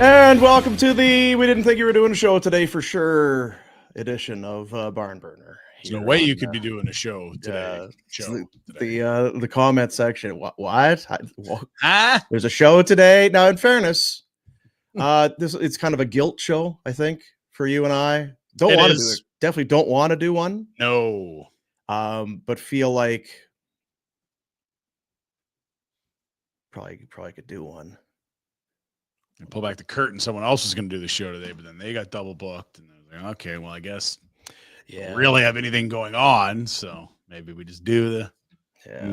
And welcome to the We Didn't Think You Were Doing a Show Today for Sure edition of Barn Burner. There's no way you could be doing a show today. The comment section. What? There's a show today. Now, in fairness, it's kind of a guilt show, I think, for you and I. Don't want to do it. Definitely don't want to do one. No. But feel like probably could do one. And pull back the curtain. Someone else was going to do the show today, but then they got double booked. And I was like, okay, well, I guess don't really have anything going on. So maybe we just do the. Yeah,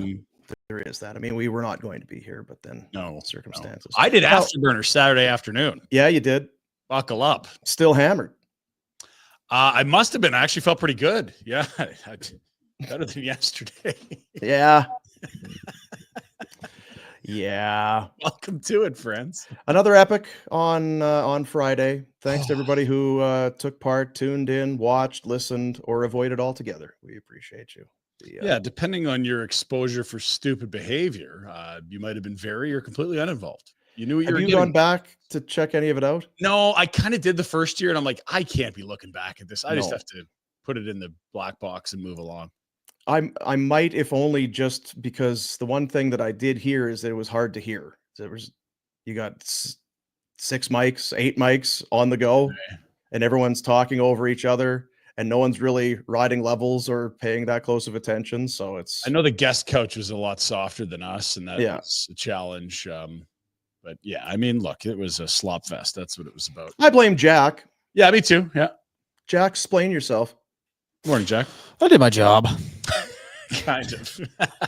there is that. I mean, we were not going to be here, but then circumstances. No. I did Afterburner Saturday afternoon. Yeah, you did. Buckle up. Still hammered. I must have been. I actually felt pretty good. Yeah. Better than yesterday. Yeah. Yeah. Welcome to it, friends. Another epic on Friday. Thanks to everybody who took part, tuned in, watched, listened, or avoided altogether. We appreciate you. Depending on your exposure for stupid behavior, you might have been very or completely uninvolved. You knew what you were getting. Have you gone back to check any of it out? No, I kind of did the first year, and I'm like, I can't be looking back at this. I just have to put it in the black box and move along. I might, if only just because the one thing that I did hear is that it was hard to hear. You got 6 mics, 8 mics on the go, and everyone's talking over each other, and no one's really riding levels or paying that close of attention. So I know the guest couch was a lot softer than us, and that was a challenge. But yeah, I mean, look, it was a slop fest. That's what it was about. I blame Jack. Yeah, me too. Yeah. Jack, explain yourself. Morning, Jack. I did my job. Kind of.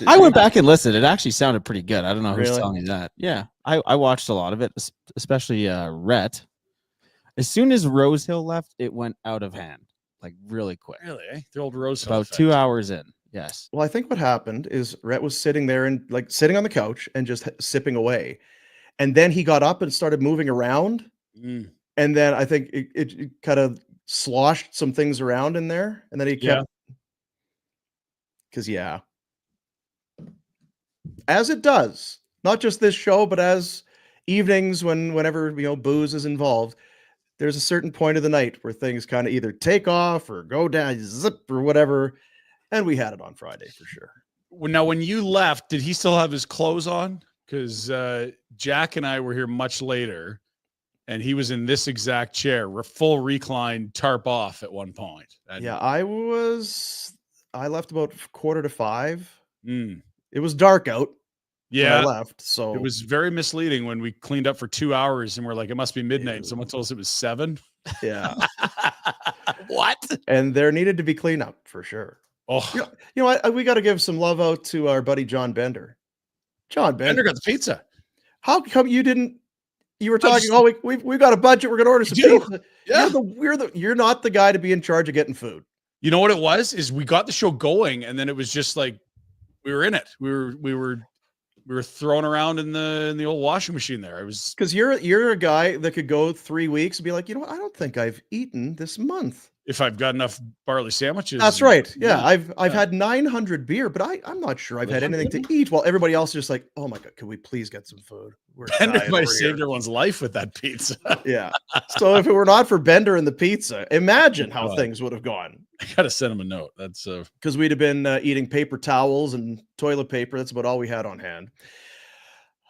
I went back and listened. It actually sounded pretty good. I don't know who's telling me that. Yeah, I watched a lot of it, especially Rhett. As soon as Rosehill left, it went out of hand, like really quick. Really? Eh? The old Rosehill. About 2 hours in. Yes. Well, I think what happened is Rhett was sitting there and sitting on the couch and just sipping away. And then he got up and started moving around. And then I think it kind of sloshed some things around in there. And then he kept. Because, as it does, not just this show, but as evenings whenever, booze is involved, there's a certain point of the night where things kind of either take off or go down, zip or whatever. And we had it on Friday for sure. Now, when you left, did he still have his clothes on? Because Jack and I were here much later, and he was in this exact chair, full recline, tarp off at one point. I left about 4:45. It was dark out. Yeah, when I left. So it was very misleading when we cleaned up for 2 hours and we're like, it must be midnight. And someone told us it was 7. Yeah. What? And there needed to be cleanup for sure. Oh, you know what? We got to give some love out to our buddy John Bender. John Bender got the pizza. How come you didn't? You were talking all week. We've got a budget. We're going to order some pizza. Yeah. You're not the guy to be in charge of getting food. You know what it was? Is we got the show going, and then it was just like we were in it. We were thrown around in the old washing machine there. It was because you're a guy that could go 3 weeks and be like, I don't think I've eaten this month. If I've got enough barley sandwiches. That's right. Yeah. I've had 900 beer, but I'm not sure I've had anything to eat. While everybody else is just like, oh my God, could we please get some food? Bender might have saved everyone's life with that pizza. Yeah. So if it were not for Bender and the pizza, imagine how things would have gone. I gotta send him a note. That's because we'd have been eating paper towels and toilet paper. That's about all we had on hand.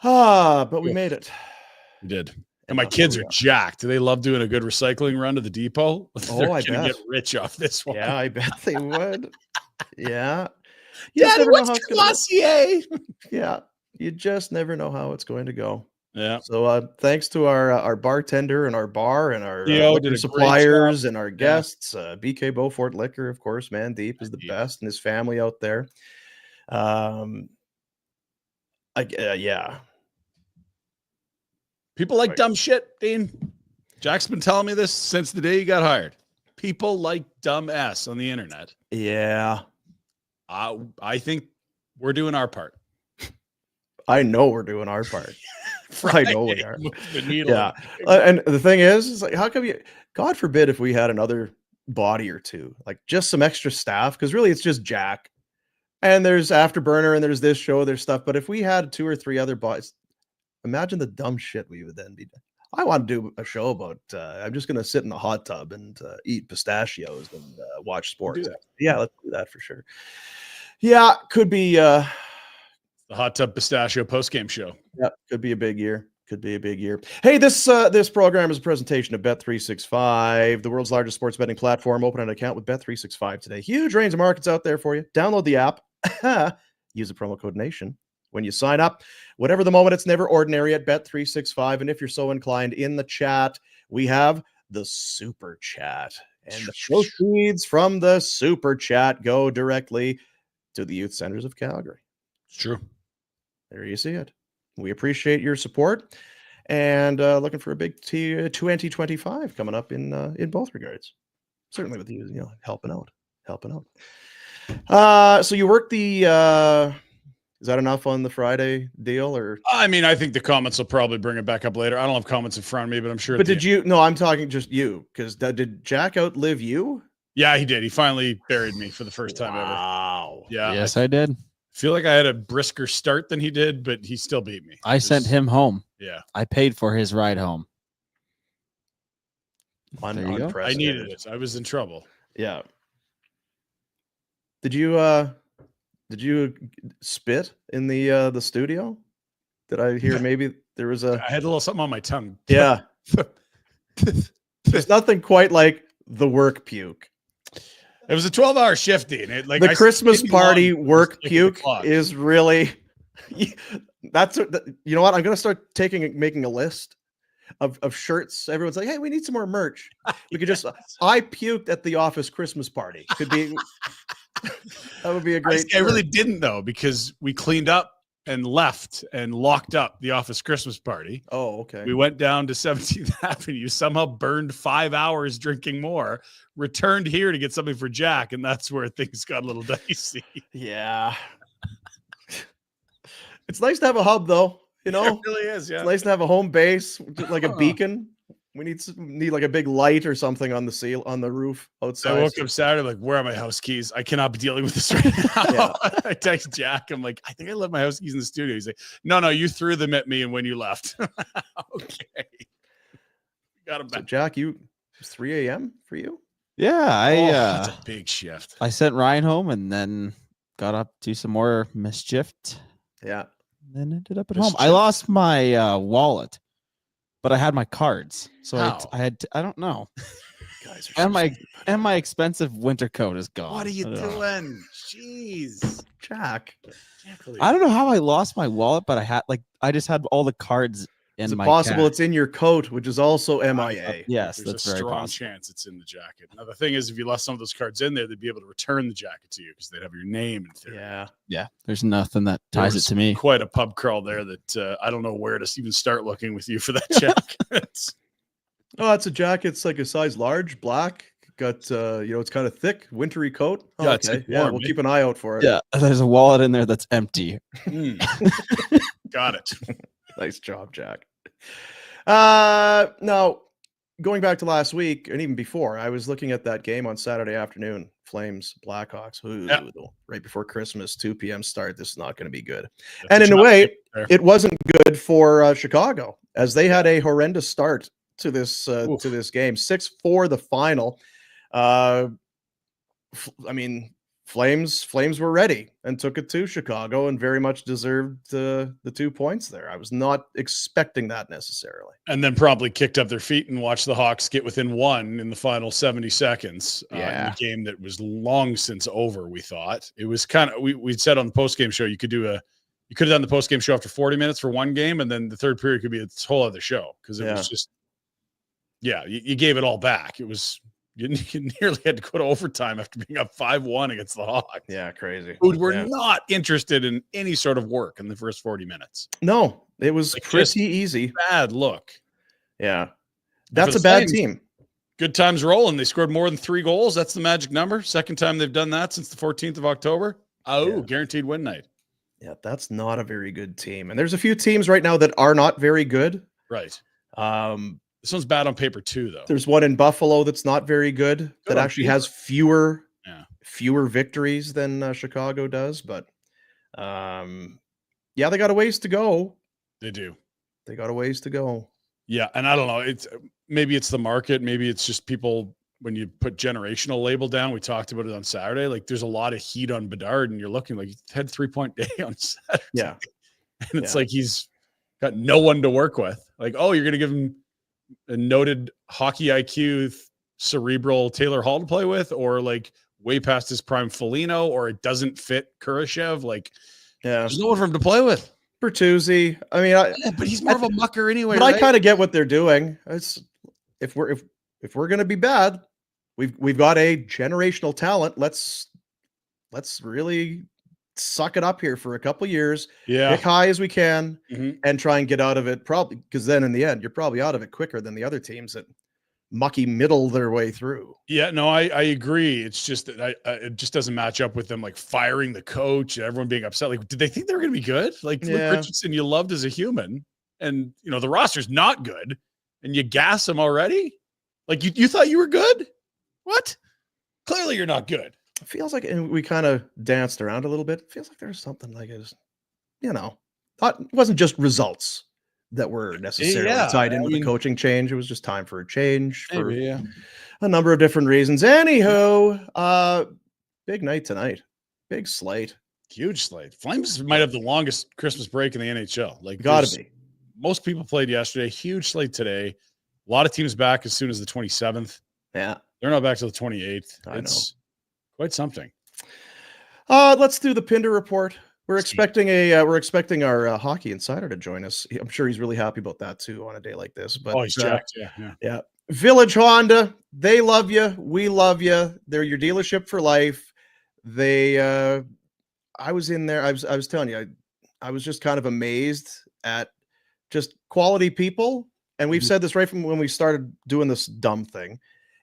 But we made it. We did. And my kids are jacked. Do they love doing a good recycling run to the depot? They're I gonna bet. Get rich off this one. Yeah, I bet they would. Yeah. Daddy, what's Glossier? Yeah. You just never know how it's going to go. Yeah. So thanks to our bartender and our bar and our liquor suppliers and our guests. BK Beaufort Liquor, of course. Man Deep is the best, and his family out there. Yeah. People like dumb shit, Dean. Jack's been telling me this since the day he got hired. People like dumb ass on the internet. Yeah. I think we're doing our part. I know we're doing our part. I know we are. The needle. Yeah. And the thing is like, how come God forbid if we had another body or two, like just some extra staff, because really it's just Jack. And there's Afterburner and there's this show, there's stuff. But if we had 2 or 3 other bodies, imagine the dumb shit we would then be doing. I want to do a show about. I'm just going to sit in the hot tub and eat pistachios and watch sports. Do that. Yeah, let's do that for sure. Yeah, could be. The hot tub pistachio post-game show. Yeah, could be a big year. Could be a big year. Hey, this program is a presentation of Bet365, the world's largest sports betting platform. Open an account with Bet365 today. Huge range of markets out there for you. Download the app. Use the promo code NATION when you sign up. Whatever the moment, it's never ordinary at Bet365. And if you're so inclined, in the chat, we have the Super Chat. And the proceeds from the Super Chat go directly to the Youth Centers of Calgary. It's true. There you see it. We appreciate your support and looking for a big 2025 coming up in both regards. Certainly with you, helping out. So you worked the is that enough on the Friday deal or? I mean, I think the comments will probably bring it back up later. I don't have comments in front of me, but I'm sure. But did you? No, I'm talking just you because did Jack outlive you? Yeah, he did. He finally buried me for the first time ever. Wow. Yeah. Yes, I did. Feel like I had a brisker start than he did, but he still beat me. I sent him home. Yeah. I paid for his ride home. I needed it. I was in trouble. Yeah. Did you spit in the studio? Did I hear maybe there was I had a little something on my tongue. Yeah. There's nothing quite like the work puke. It was a 12-hour shift, Dean. The Christmas party work puke is really. That's you know what? I'm gonna start making a list of shirts. Everyone's like, "Hey, we need some more merch." We could just. I puked at the office Christmas party. Could be. That would be a great. I really didn't though, because we cleaned up and left and locked up the office Christmas party. Oh, okay. We went down to 17th Avenue, somehow burned 5 hours drinking more, returned here to get something for Jack, and that's where things got a little dicey. Yeah. It's nice to have a hub, though. You know, it really is. Yeah, it's nice to have a home base, like a beacon. We need like a big light or something on the roof outside. I woke up Saturday like, where are my house keys? I cannot be dealing with this right now. Yeah. I text Jack. I'm like, I think I left my house keys in the studio. He's like, no, you threw them at me and when you left. Okay. Got him back. So Jack, it's 3 a.m. for you? Yeah, that's a big shift. I sent Ryan home and then got up to some more mischief. Yeah. Then ended up at home. I lost my wallet, but I had my cards. So I don't know. Guys and my expensive winter coat is gone. What are you doing? Jeez. Jack. I don't know how I lost my wallet, but I just had all the cards in is it my possible cat. It's in your coat, which is also MIA? Yes, there's that's a very strong possible. chance it's in the jacket. Now the thing is, if you left some of those cards in there, they'd be able to return the jacket to you because they'd have your name in theory. Yeah. There's nothing that ties it to me. Quite a pub crawl there that I don't know where to even start looking with you for that jacket. Oh, it's a jacket. It's like a size large, black. Got it's kind of thick, wintry coat. Oh, yeah, okay. Yeah, we'll keep an eye out for it. Yeah, there's a wallet in there that's empty. Got it. Nice job, Jack. Now, going back to last week and even before, I was looking at that game on Saturday afternoon, Flames Blackhawks. Right before Christmas, 2 p.m. start. This is not going to be good. And in a way, it wasn't good for Chicago, as they had a horrendous start to this game. 6-4 the final. I mean, Flames were ready and took it to Chicago and very much deserved the 2 points there. I was not expecting that necessarily. And then probably kicked up their feet and watched the Hawks get within 1 in the final 70 seconds in a game that was long since over, we thought. It was kind of, we said on the postgame show, you could have done the postgame show after 40 minutes for one game, and then the third period could be a whole other show because it was just, you gave it all back. It was, you nearly had to go to overtime after being up 5-1 against the Hawks. Yeah, crazy. Who were not interested in any sort of work in the first 40 minutes. No, it was pretty easy. Bad look. Yeah. That's a bad team. Good times rolling. They scored more than 3 goals. That's the magic number. Second time they've done that since the 14th of October. Guaranteed win night. Yeah, that's not a very good team. And there's a few teams right now that are not very good. Right. This one's bad on paper too, though. There's one in Buffalo that's not very good that actually has fewer victories than Chicago does. But they got a ways to go. They do. They got a ways to go. Yeah, and I don't know. Maybe it's the market. Maybe it's just people. When you put generational label down, we talked about it on Saturday. Like there's a lot of heat on Bedard, and you're looking like he had 3-point day on Saturday. Yeah, and it's like he's got no one to work with. Like, oh, you're going to give him a noted hockey IQ, cerebral Taylor Hall to play with, or like way past his prime Foligno, or it doesn't fit Kurashev. Like, there's no one for him to play with. Bertuzzi. I mean, but he's more of a mucker anyway. But right? I kind of get what they're doing. It's if we're going to be bad, we've got a generational talent. Let's really suck it up here for a couple years. Yeah, pick high as we can and try and get out of it. Probably because then in the end, you're probably out of it quicker than the other teams that mucky middle their way through. Yeah, no, I agree. It's just that it just doesn't match up with them like firing the coach and everyone being upset. Like, did they think they were going to be good? Like Luke Richardson, you loved as a human, and the roster's not good, and you gas him already. Like you thought you were good. What? Clearly, you're not good. It feels like, and we kind of danced around a little bit. It feels like there's something like it wasn't just results that were necessarily tied in with the coaching change. It was just time for a change for a number of different reasons. Anyhow, big night tonight. Big slate. Huge slate. Flames might have the longest Christmas break in the NHL. Like, gotta be. Most people played yesterday. Huge slate today. A lot of teams back as soon as the 27th. Yeah. They're not back till the 28th. It's quite something. Let's do the Pinder Report. We're expecting our hockey insider to join us. I'm sure he's really happy about that too on a day like this. But he's jacked. Yeah. Village Honda, they love you. We love you. They're your dealership for life. I was in there. I was telling you, I was just kind of amazed at just quality people. And we've said this right from when we started doing this dumb thing,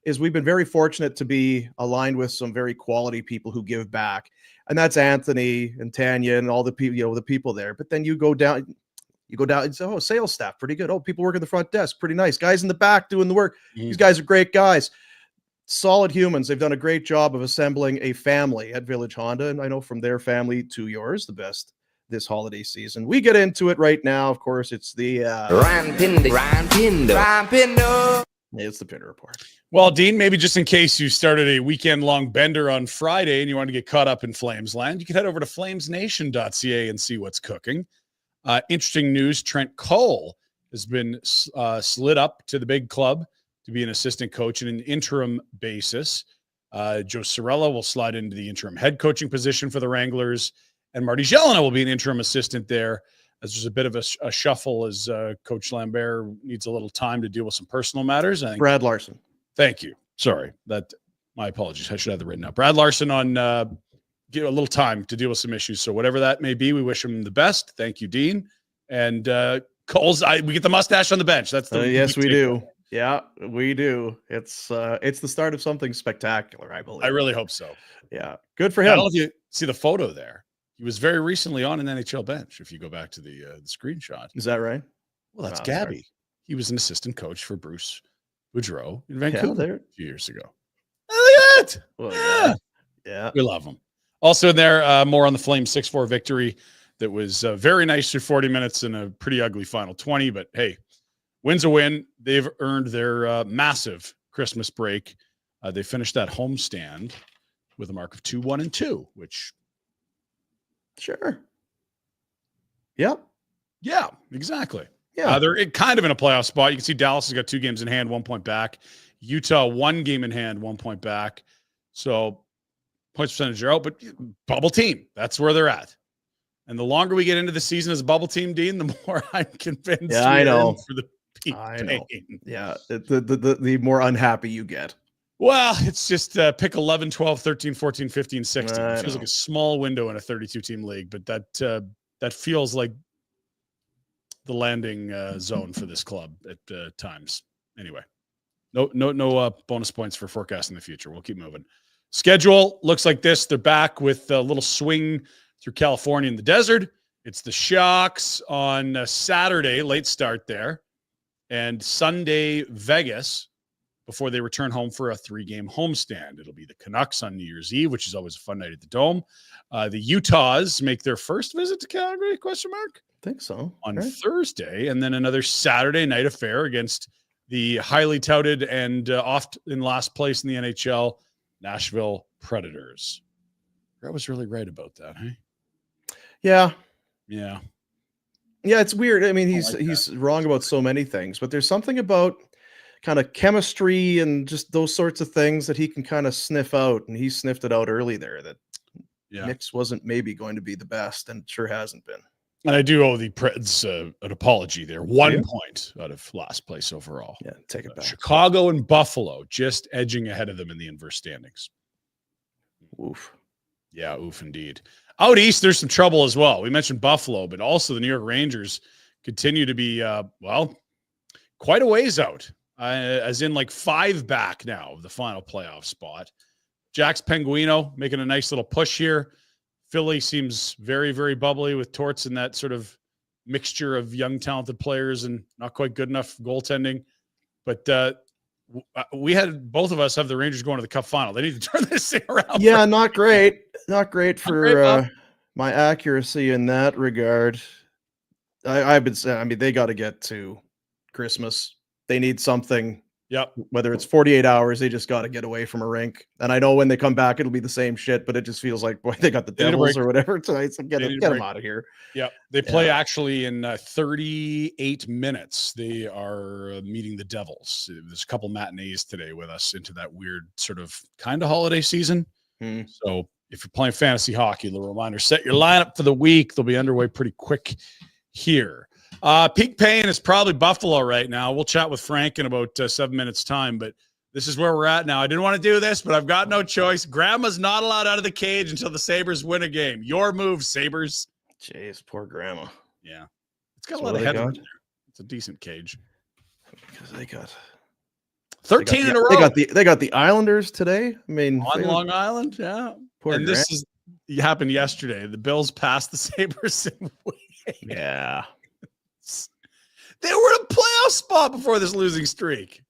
is we've been very fortunate to be aligned with some very quality people who give back. And that's Anthony and Tanya and all the people, the people there. But then you go down and say, oh, sales staff, pretty good. Oh, people working the front desk, pretty nice. Guys in the back doing the work. These guys are great guys. Solid humans. They've done a great job of assembling a family at Village Honda. And I know from their family to yours, the best this holiday season. We get into it right now. Of course, it's the It's the Pinder Report. Well, Dean, maybe just in case you started a weekend-long bender on Friday and you want to get caught up in Flames land, you can head over to FlamesNation.ca and see what's cooking. Interesting news, Trent Cole has been slid up to the big club to be an assistant coach in an interim basis. Joe Cirella will slide into the interim head coaching position for the Wranglers, and Marty Jelena will be an interim assistant there, as there's a bit of a shuffle as Coach Lambert needs a little time to deal with some personal matters. I think Brad Larson. Thank you. Sorry. My apologies. I should have that written up. Brad Larson give a little time to deal with some issues. So whatever that may be, we wish him the best. Thank you, Dean. And Cole's, we get the mustache on the bench. That's the yes, we do. Yeah, we do. It's the start of something spectacular, I believe. I really hope so. Yeah. Good for him. I don't know if you see the photo there. He was very recently on an NHL bench. If you go back to the screenshot. Is that right? Well, that's Gabby. Sorry. He was an assistant coach for Bruce Boudreau in Vancouver a few years ago. Look at that. Well, yeah. We love him. Also in there, more on the Flames 6-4 victory. That was very nice through 40 minutes and a pretty ugly final 20. But hey, win's a win. They've earned their massive Christmas break. They finished that homestand with a mark of 2-1-2, which. Sure. Yep. Yeah, exactly. Yeah. They're kind of in a playoff spot. You can see Dallas has got 2 games in hand, 1 point back. Utah, 1 game in hand, 1 point back. So points percentage are out, but bubble team. That's where they're at. And the longer we get into the season as a bubble team, Dean, the more I'm convinced. Yeah, I know. For the peak pain. Yeah, the more unhappy you get. Well, it's just pick 11, 12, 13, 14, 15, 16. It feels like a small window in a 32-team league, but that feels like the landing zone for this club at times. Anyway, no bonus points for forecasting the future. We'll keep moving. Schedule looks like this. They're back with a little swing through California in the desert. It's the Sharks on Saturday, late start there, and Sunday, Vegas, before they return home for a 3-game homestand. It'll be the Canucks on New Year's Eve, which is always a fun night at the Dome. The Utahs make their first visit to Calgary, ? think so. On right? Thursday, and then another Saturday night affair against the highly touted and oft in last place in the NHL, Nashville Predators. I was really right about that, hey? Yeah. Yeah. Yeah, it's weird. I mean, I he's like he's wrong about so many things, but there's something about kind of chemistry and just those sorts of things that he can kind of sniff out, and he sniffed it out early there that Mix wasn't maybe going to be the best, and sure hasn't been. And I do owe the Preds an apology there. 1 point out of last place overall. Yeah, take it back. Chicago and Buffalo just edging ahead of them in the inverse standings. Oof. Yeah, oof indeed. Out east, there's some trouble as well. We mentioned Buffalo, but also the New York Rangers continue to be, quite a ways out, as in like 5 back now of the final playoff spot. Jack's Penguino making a nice little push here. Philly seems very, very bubbly with Torts and that sort of mixture of young, talented players and not quite good enough goaltending. But we had both of us have the Rangers going to the Cup final. They need to turn this thing around. Yeah, not great. Not great for my accuracy in that regard. I've been saying, I mean, they got to get to Christmas. They need something. Yep. Whether it's 48 hours, they just got to get away from a rink. And I know when they come back, it'll be the same shit, but it just feels like, boy, they got the Devils or whatever tonight. So get them out of here. Yep. They play actually in 38 minutes. They are meeting the Devils. There's a couple matinees today with us into that weird sort of kind of holiday season. So if you're playing fantasy hockey, the reminder, set your lineup for the week. They'll be underway pretty quick here. Peak pain is probably Buffalo right now. We'll chat with Frank in about 7 minutes time, but this is where we're at now. I didn't want to do this, but I've got no choice. Grandma's not allowed out of the cage until the Sabres win a game. Your move, Sabres. Jeez, poor Grandma. Yeah. It's got a lot of head in there. It's a decent cage. Because they got 13 in a row. They got the Islanders today. I mean, on Long Island, yeah. And this happened yesterday. The Bills passed the Sabres in winning. Yeah. They were in a playoff spot before this losing streak.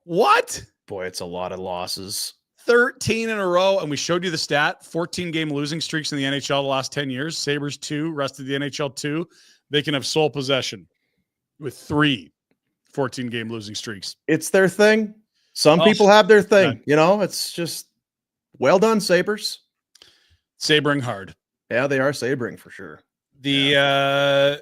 What? Boy, it's a lot of losses. 13 in a row. And we showed you the stat, 14-game losing streaks in the NHL the last 10 years. Sabres 2, rest of the NHL 2. They can have sole possession with 3 14-game losing streaks. It's their thing. Some people have their thing. You know, it's just well done, Sabres. Sabering hard. Yeah, they are sabering for sure. The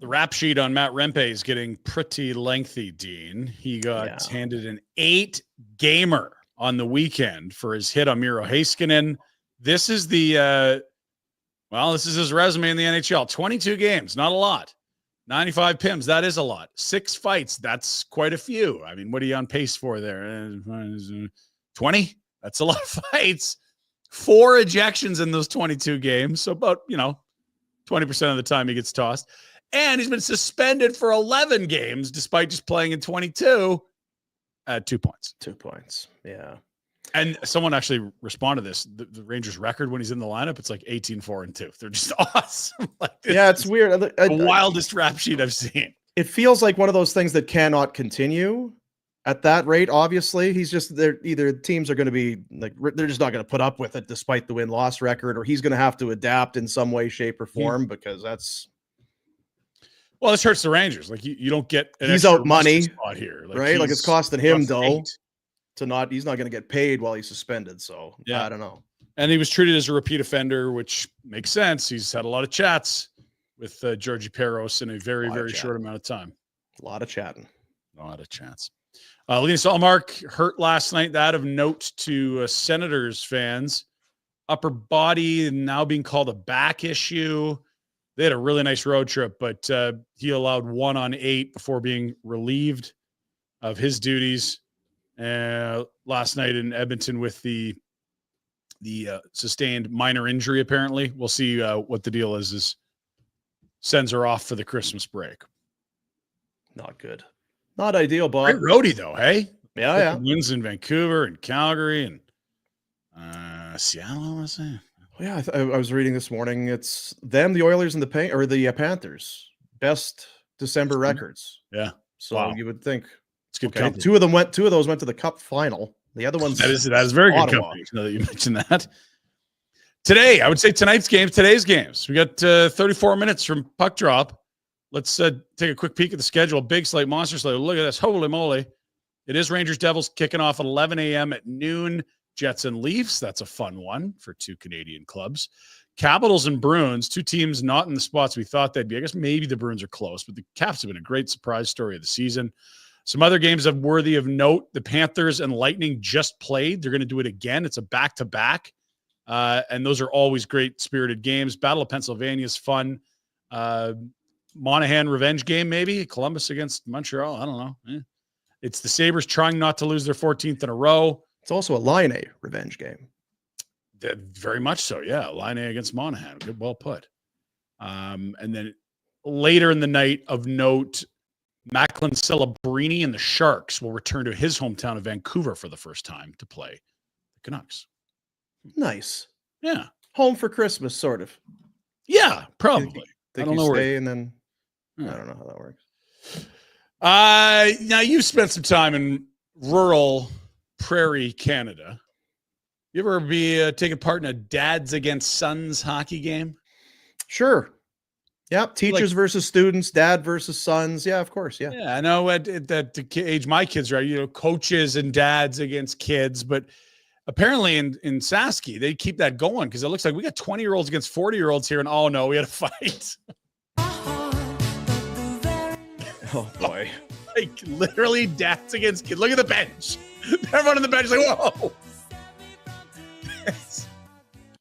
rap sheet on Matt Rempe is getting pretty lengthy, Dean. He got handed an 8-gamer on the weekend for his hit on Miro Heiskanen. This is this is his resume in the NHL. 22 games, not a lot. 95 PIMs, that is a lot. 6 fights, that's quite a few. I mean, what are you on pace for there? 20? That's a lot of fights. 4 ejections in those 22 games. So about, 20% of the time he gets tossed. And he's been suspended for 11 games despite just playing in 22 at 2 points. 2 points. Yeah. And someone actually responded to this. The Rangers record when he's in the lineup, it's like 18-4-2. They're just awesome. It's weird. The wildest rap sheet I've seen. It feels like one of those things that cannot continue at that rate. Obviously, either teams are going to be like, they're just not going to put up with it despite the win-loss record, or he's going to have to adapt in some way, shape, or form because that's. Well, this hurts the Rangers. Like you don't get he's out money spot here, right? Like it's costing him dough to not. He's not going to get paid while he's suspended. So I don't know. And he was treated as a repeat offender, which makes sense. He's had a lot of chats with Georgie Peros in a very, very short amount of time. A lot of chatting. A lot of chats. Linus Ullmark hurt last night. That of note to Senators fans. Upper body now being called a back issue. They had a really nice road trip, but he allowed 1 on 8 before being relieved of his duties last night in Edmonton with the sustained minor injury, apparently. We'll see what the deal is sends her off for the Christmas break. Not good. Not ideal, Bob. Great roadie, though, hey? Yeah. Wins in Vancouver and Calgary and Seattle, I want to say. Yeah, I was reading this morning. It's them, the Oilers, and the Panthers. Best December records. Yeah. So you would think it's good. Okay. Two of those went to the Cup final. The other ones that is very Ottawa. Good company. Now that you mentioned that. Today, I would say tonight's games, today's games. We got 34 minutes from puck drop. Let's take a quick peek at the schedule. Big slate, monster slate. Look at this. Holy moly. It is Rangers Devils kicking off at 11 a.m. at noon. Jets and Leafs. That's a fun one for two Canadian clubs. Capitals and Bruins, two teams not in the spots we thought they'd be. I guess maybe the Bruins are close, but the Caps have been a great surprise story of the season. Some other games of worthy of note. The Panthers and Lightning just played. They're going to do it again. It's a back-to-back. And those are always great spirited games. Battle of Pennsylvania is fun. Monahan revenge game, maybe. Columbus against Montreal. I don't know. It's the Sabres trying not to lose their 14th in a row. It's also a Line A revenge game. Very much so, yeah. Line A against Monahan. Good, well put. And then later in the night of note, Macklin Celebrini and the Sharks will return to his hometown of Vancouver for the first time to play the Canucks. Nice. Yeah. Home for Christmas, sort of. Yeah, probably. Think I don't you know stay and then Yeah. I don't know how that works. Now you've spent some time in rural prairie Canada. You ever be taking part in a dads against sons hockey game? Sure. Yep. Teachers versus students, dad versus sons. Yeah, of course. Yeah. Yeah, I know at the age my kids are, coaches and dads against kids, but apparently in Sasky, they keep that going because it looks like we got 20-year-olds against 40-year-olds here, and oh no, we had a fight. Oh boy. Like literally dads against kids. Look at the bench. Everyone on the bench is like, whoa.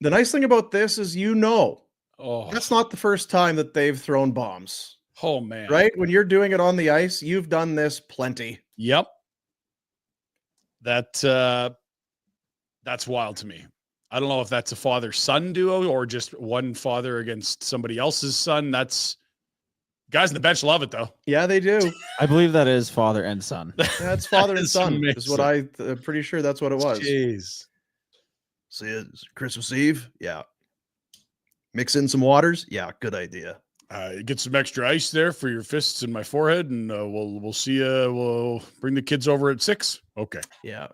The nice thing about this is, that's not the first time that they've thrown bombs. Oh man. Right? When you're doing it on the ice, you've done this plenty. Yep. That's wild to me. I don't know if that's a father-son duo or just one father against somebody else's son. That's guys on the bench love it though. Yeah, they do. I believe that is father and son. That's father and son. amazing. Is what I'm pretty sure that's what it was. Jeez. See, it's Christmas Eve. Yeah. Mix in some waters. Yeah, good idea. Get some extra ice there for your fists in my forehead, and we'll see you. We'll bring the kids over at 6. Okay. Yeah.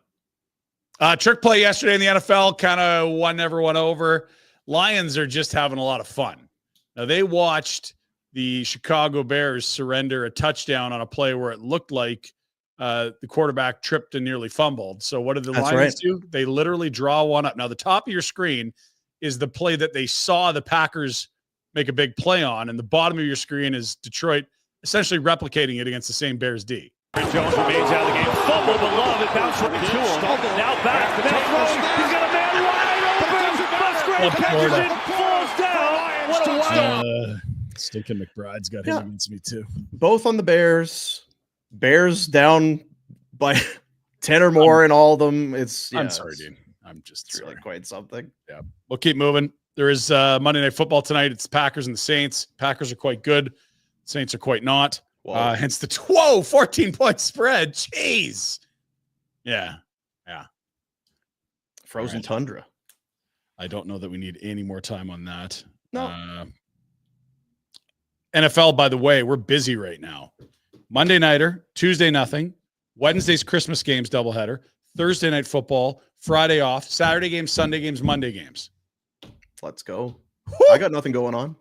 Trick play yesterday in the NFL kind of won everyone over. Lions are just having a lot of fun. Now they watched the Chicago Bears surrender a touchdown on a play where it looked like the quarterback tripped and nearly fumbled. So what did the Lions do? They literally draw one up. Now the top of your screen is the play that they saw the Packers make a big play on, and the bottom of your screen is Detroit essentially replicating it against the same Bears D. Jones remains out of the game. Fumble, but Love, it bounced right to him. Now back. He's got a man wide open. Musgrave Pettersson falls down. What a wild. Stinking McBride's got him against me too. Both on the Bears. Bears down by 10 or more in all of them. I'm sorry, dude. I'm just it's really quite something. Yeah. We'll keep moving. There is Monday Night Football tonight. It's Packers and the Saints. Packers are quite good. Saints are quite not. Hence the 14-point spread. Jeez. Yeah. Frozen tundra. I don't know that we need any more time on that. No. NFL, by the way, we're busy right now. Monday nighter, Tuesday nothing. Wednesday's Christmas games doubleheader. Thursday night football. Friday off. Saturday games, Sunday games, Monday games. Let's go. Woo! I got nothing going on.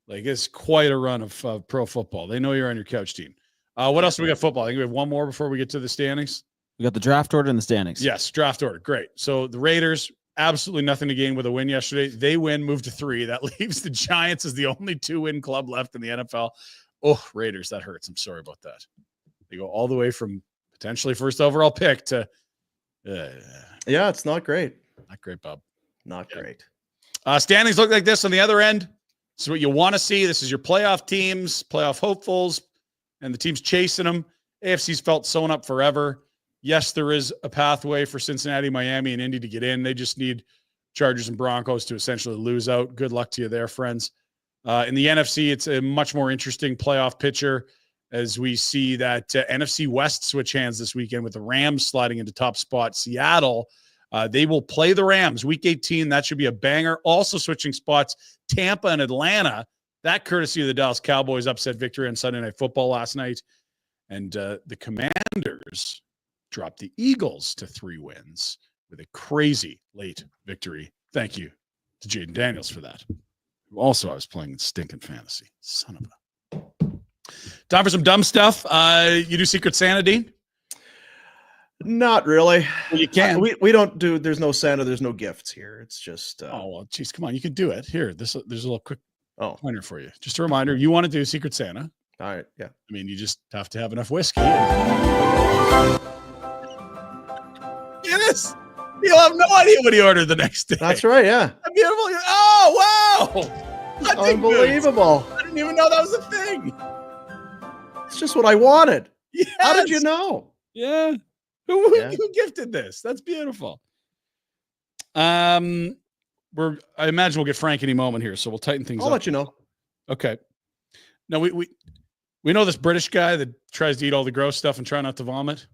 Like it's quite a run of pro football. They know you're on your couch team. What else do we got football? I think we have one more before we get to the standings. We got the draft order and the standings. Yes, draft order. Great. So the Raiders, absolutely nothing to gain with a win yesterday. They win, move to 3. That leaves the Giants as the only 2-win club left in the NFL. Oh, Raiders, that hurts. I'm sorry about that. They go all the way from potentially first overall pick to Yeah, it's not great. not great, Bob. Not great. Standings look like this on the other end. This is what you want to see. This is your playoff teams, playoff hopefuls, and the teams chasing them. AFC's felt sewn up forever. Yes, there is a pathway for Cincinnati, Miami, and Indy to get in. They just need Chargers and Broncos to essentially lose out. Good luck to you there, friends. In the NFC, it's a much more interesting playoff picture as we see that NFC West switch hands this weekend with the Rams sliding into top spot. Seattle, they will play the Rams week 18. That should be a banger. Also switching spots, Tampa and Atlanta. That courtesy of the Dallas Cowboys upset victory on Sunday Night Football last night. And the Commanders dropped the Eagles to 3 wins with a crazy late victory. Thank you to Jaden Daniels for that. Also, I was playing stinking fantasy. Son of a. Time for some dumb stuff. You do Secret Santa, Dean? Not really. Well, you can. We don't do. There's no Santa. There's no gifts here. It's just. Oh well, geez, come on. You can do it. Here, there's a little quick pointer for you. Just a reminder. You want to do Secret Santa? All right. Yeah. I mean, you just have to have enough whiskey. Yes. You'll have no idea what he ordered the next day. That's right. Yeah. Beautiful. Oh wow! Unbelievable. I didn't even know that was a thing. It's just what I wanted. Yes. How did you know? Yeah. Who gifted this? That's beautiful. I imagine we'll get Frank any moment here, so we'll tighten things up. I'll let you know. Okay. Now we know this British guy that tries to eat all the gross stuff and try not to vomit.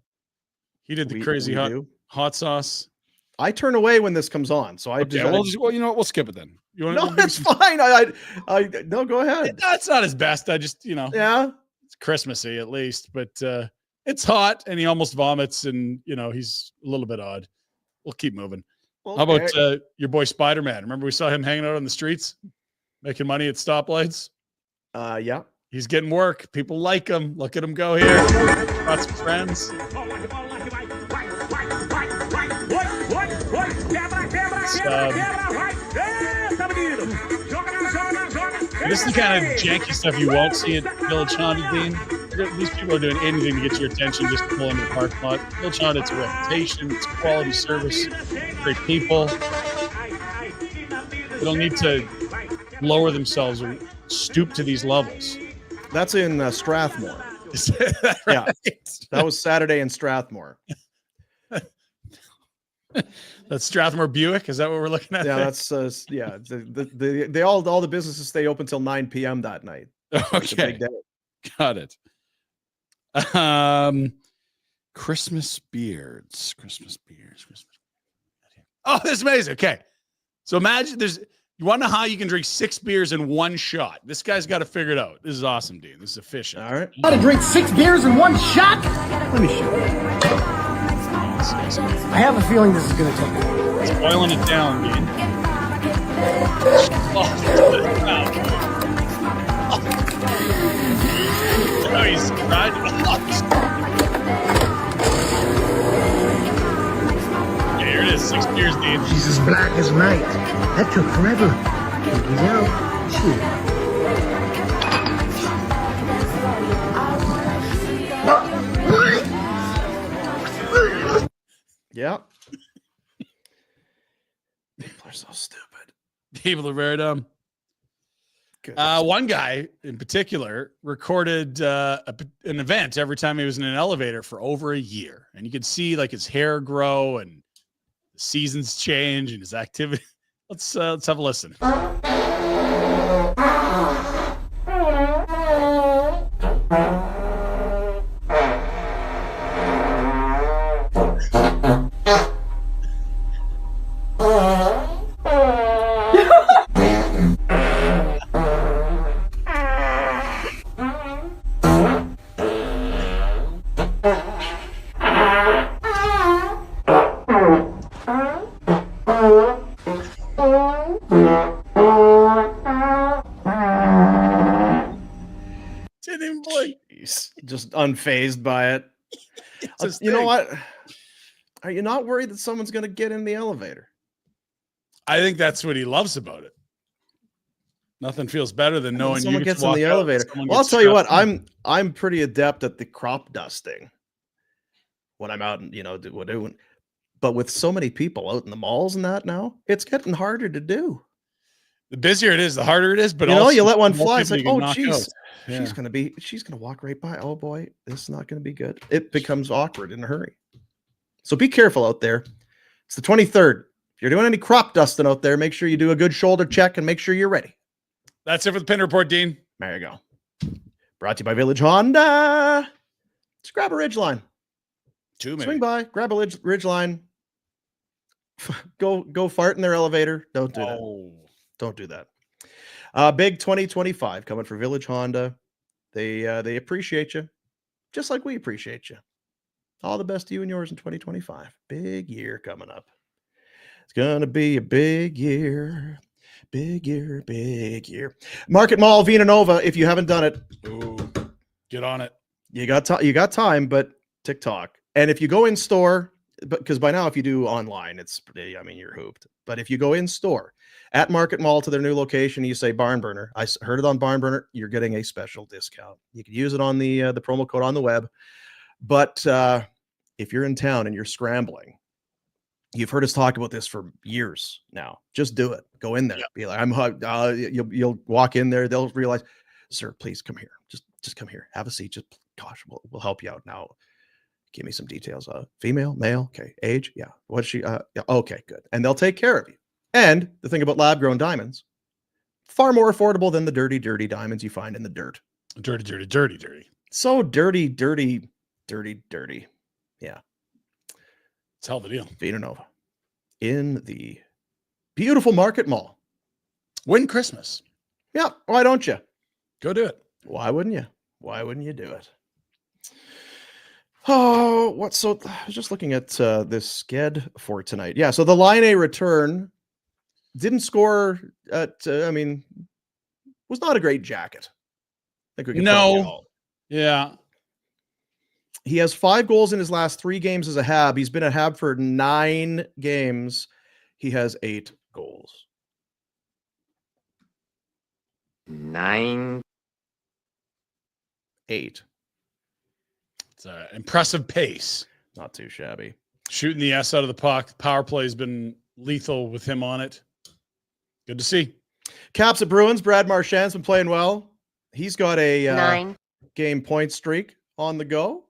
He did the crazy hot sauce. I turn away when this comes on, so I you know what? We'll skip it then. You want? No, it's fine. No, go ahead. That's not his best. I just yeah, it's Christmassy at least, but it's hot and he almost vomits, and he's a little bit odd. We'll keep moving. Okay. How about your boy Spider-Man? Remember we saw him hanging out on the streets, making money at stoplights. Yeah, he's getting work. People like him. Look at him go here. Got some friends. This is the kind of janky stuff you won't see at Village Honda, Dean. These people are doing anything to get your attention just to pull into the parking lot. Village Honda, it's a reputation, it's quality service, great people. They don't need to lower themselves or stoop to these levels. That's in Strathmore. Is that right? Yeah, that was Saturday in Strathmore. That's Strathmore Buick. Is that what we're looking at? Yeah, there? that's all the businesses stay open till 9 p.m. that night. Okay, got it. Christmas beards. Oh, this is amazing. Okay, so imagine you want to know how you can drink 6 beers in one shot. This guy's got to figure it out. This is awesome, dude. This is efficient. All right. How to drink 6 beers in one shot? Let me show you. I have a feeling this is going to take it. It's boiling it down, dude. Oh, he's right. Okay, here it is. 6 beers, dude. She's as black as night. That took forever. He's out. Cheers. Yeah. People are so stupid. People are very dumb. One guy in particular recorded an event every time he was in an elevator for over a year. And you could see like his hair grow and the seasons change and his activity. Let's have a listen. Just unfazed by it. You know what? Are you not worried that someone's going to get in the elevator? I think that's what he loves about it. Nothing feels better than knowing someone you gets in the elevator. Well, I'll tell you what, I'm pretty adept at the crop dusting when I'm out and doing. But with so many people out in the malls and that now, it's getting harder to do. The busier it is, the harder it is. But you let one fly, it's like, oh geez, yeah. she's gonna walk right by. Oh boy, this is not gonna be good. It becomes awkward in a hurry. So be careful out there. It's the 23rd. If you're doing any crop dusting out there, make sure you do a good shoulder check and make sure you're ready. That's it for the Pinder Report, Dean. There you go. Brought to you by Village Honda. Just grab a Ridgeline. Swing by, grab a Ridgeline. Go fart in their elevator. Don't do that. Don't do that. Big 2025 coming for Village Honda. They appreciate you, just like we appreciate you. All the best to you and yours in 2025. Big year coming up. It's gonna be a big year. Big year, big year. Market Mall, Vina Nova. If you haven't done it, Ooh, get on it. you got time, but TikTok. And if you go in store, because by now if you do online, you're hooped. But if you go in store at Market Mall to their new location, you say Barn Burner. I heard it on Barn Burner. You're getting a special discount. You can use it on the promo code on the web. But if you're in town and you're scrambling, you've heard us talk about this for years now. Just do it. Go in there. Be like, you'll walk in there. They'll realize, sir, please come here. Just come here. Have a seat. Just gosh, we'll help you out now. Give me some details. Female, male, okay. Age, yeah. What's she? Yeah, okay, good. And they'll take care of you. And the thing about lab-grown diamonds, far more affordable than the dirty diamonds you find in the dirt. Dirty. So dirty. Yeah. It's hell of a deal. Vina Nova in the beautiful Market Mall. Win Christmas. Yeah. Why don't you? Go do it. Why wouldn't you? Why wouldn't you do it? Oh, I was just looking at this sked for tonight. Yeah, so the Line A return didn't score at, was not a great jacket. I think we can No. Yeah. He has 5 goals in his last 3 games as a Hab. He's been a Hab for 9 games. He has 8 goals. 9. 8. It's an impressive pace. Not too shabby. Shooting the S out of the puck. Power play has been lethal with him on it. Good to see. Caps at Bruins. Brad Marchand's been playing well. He's got a 9 game point streak on the go.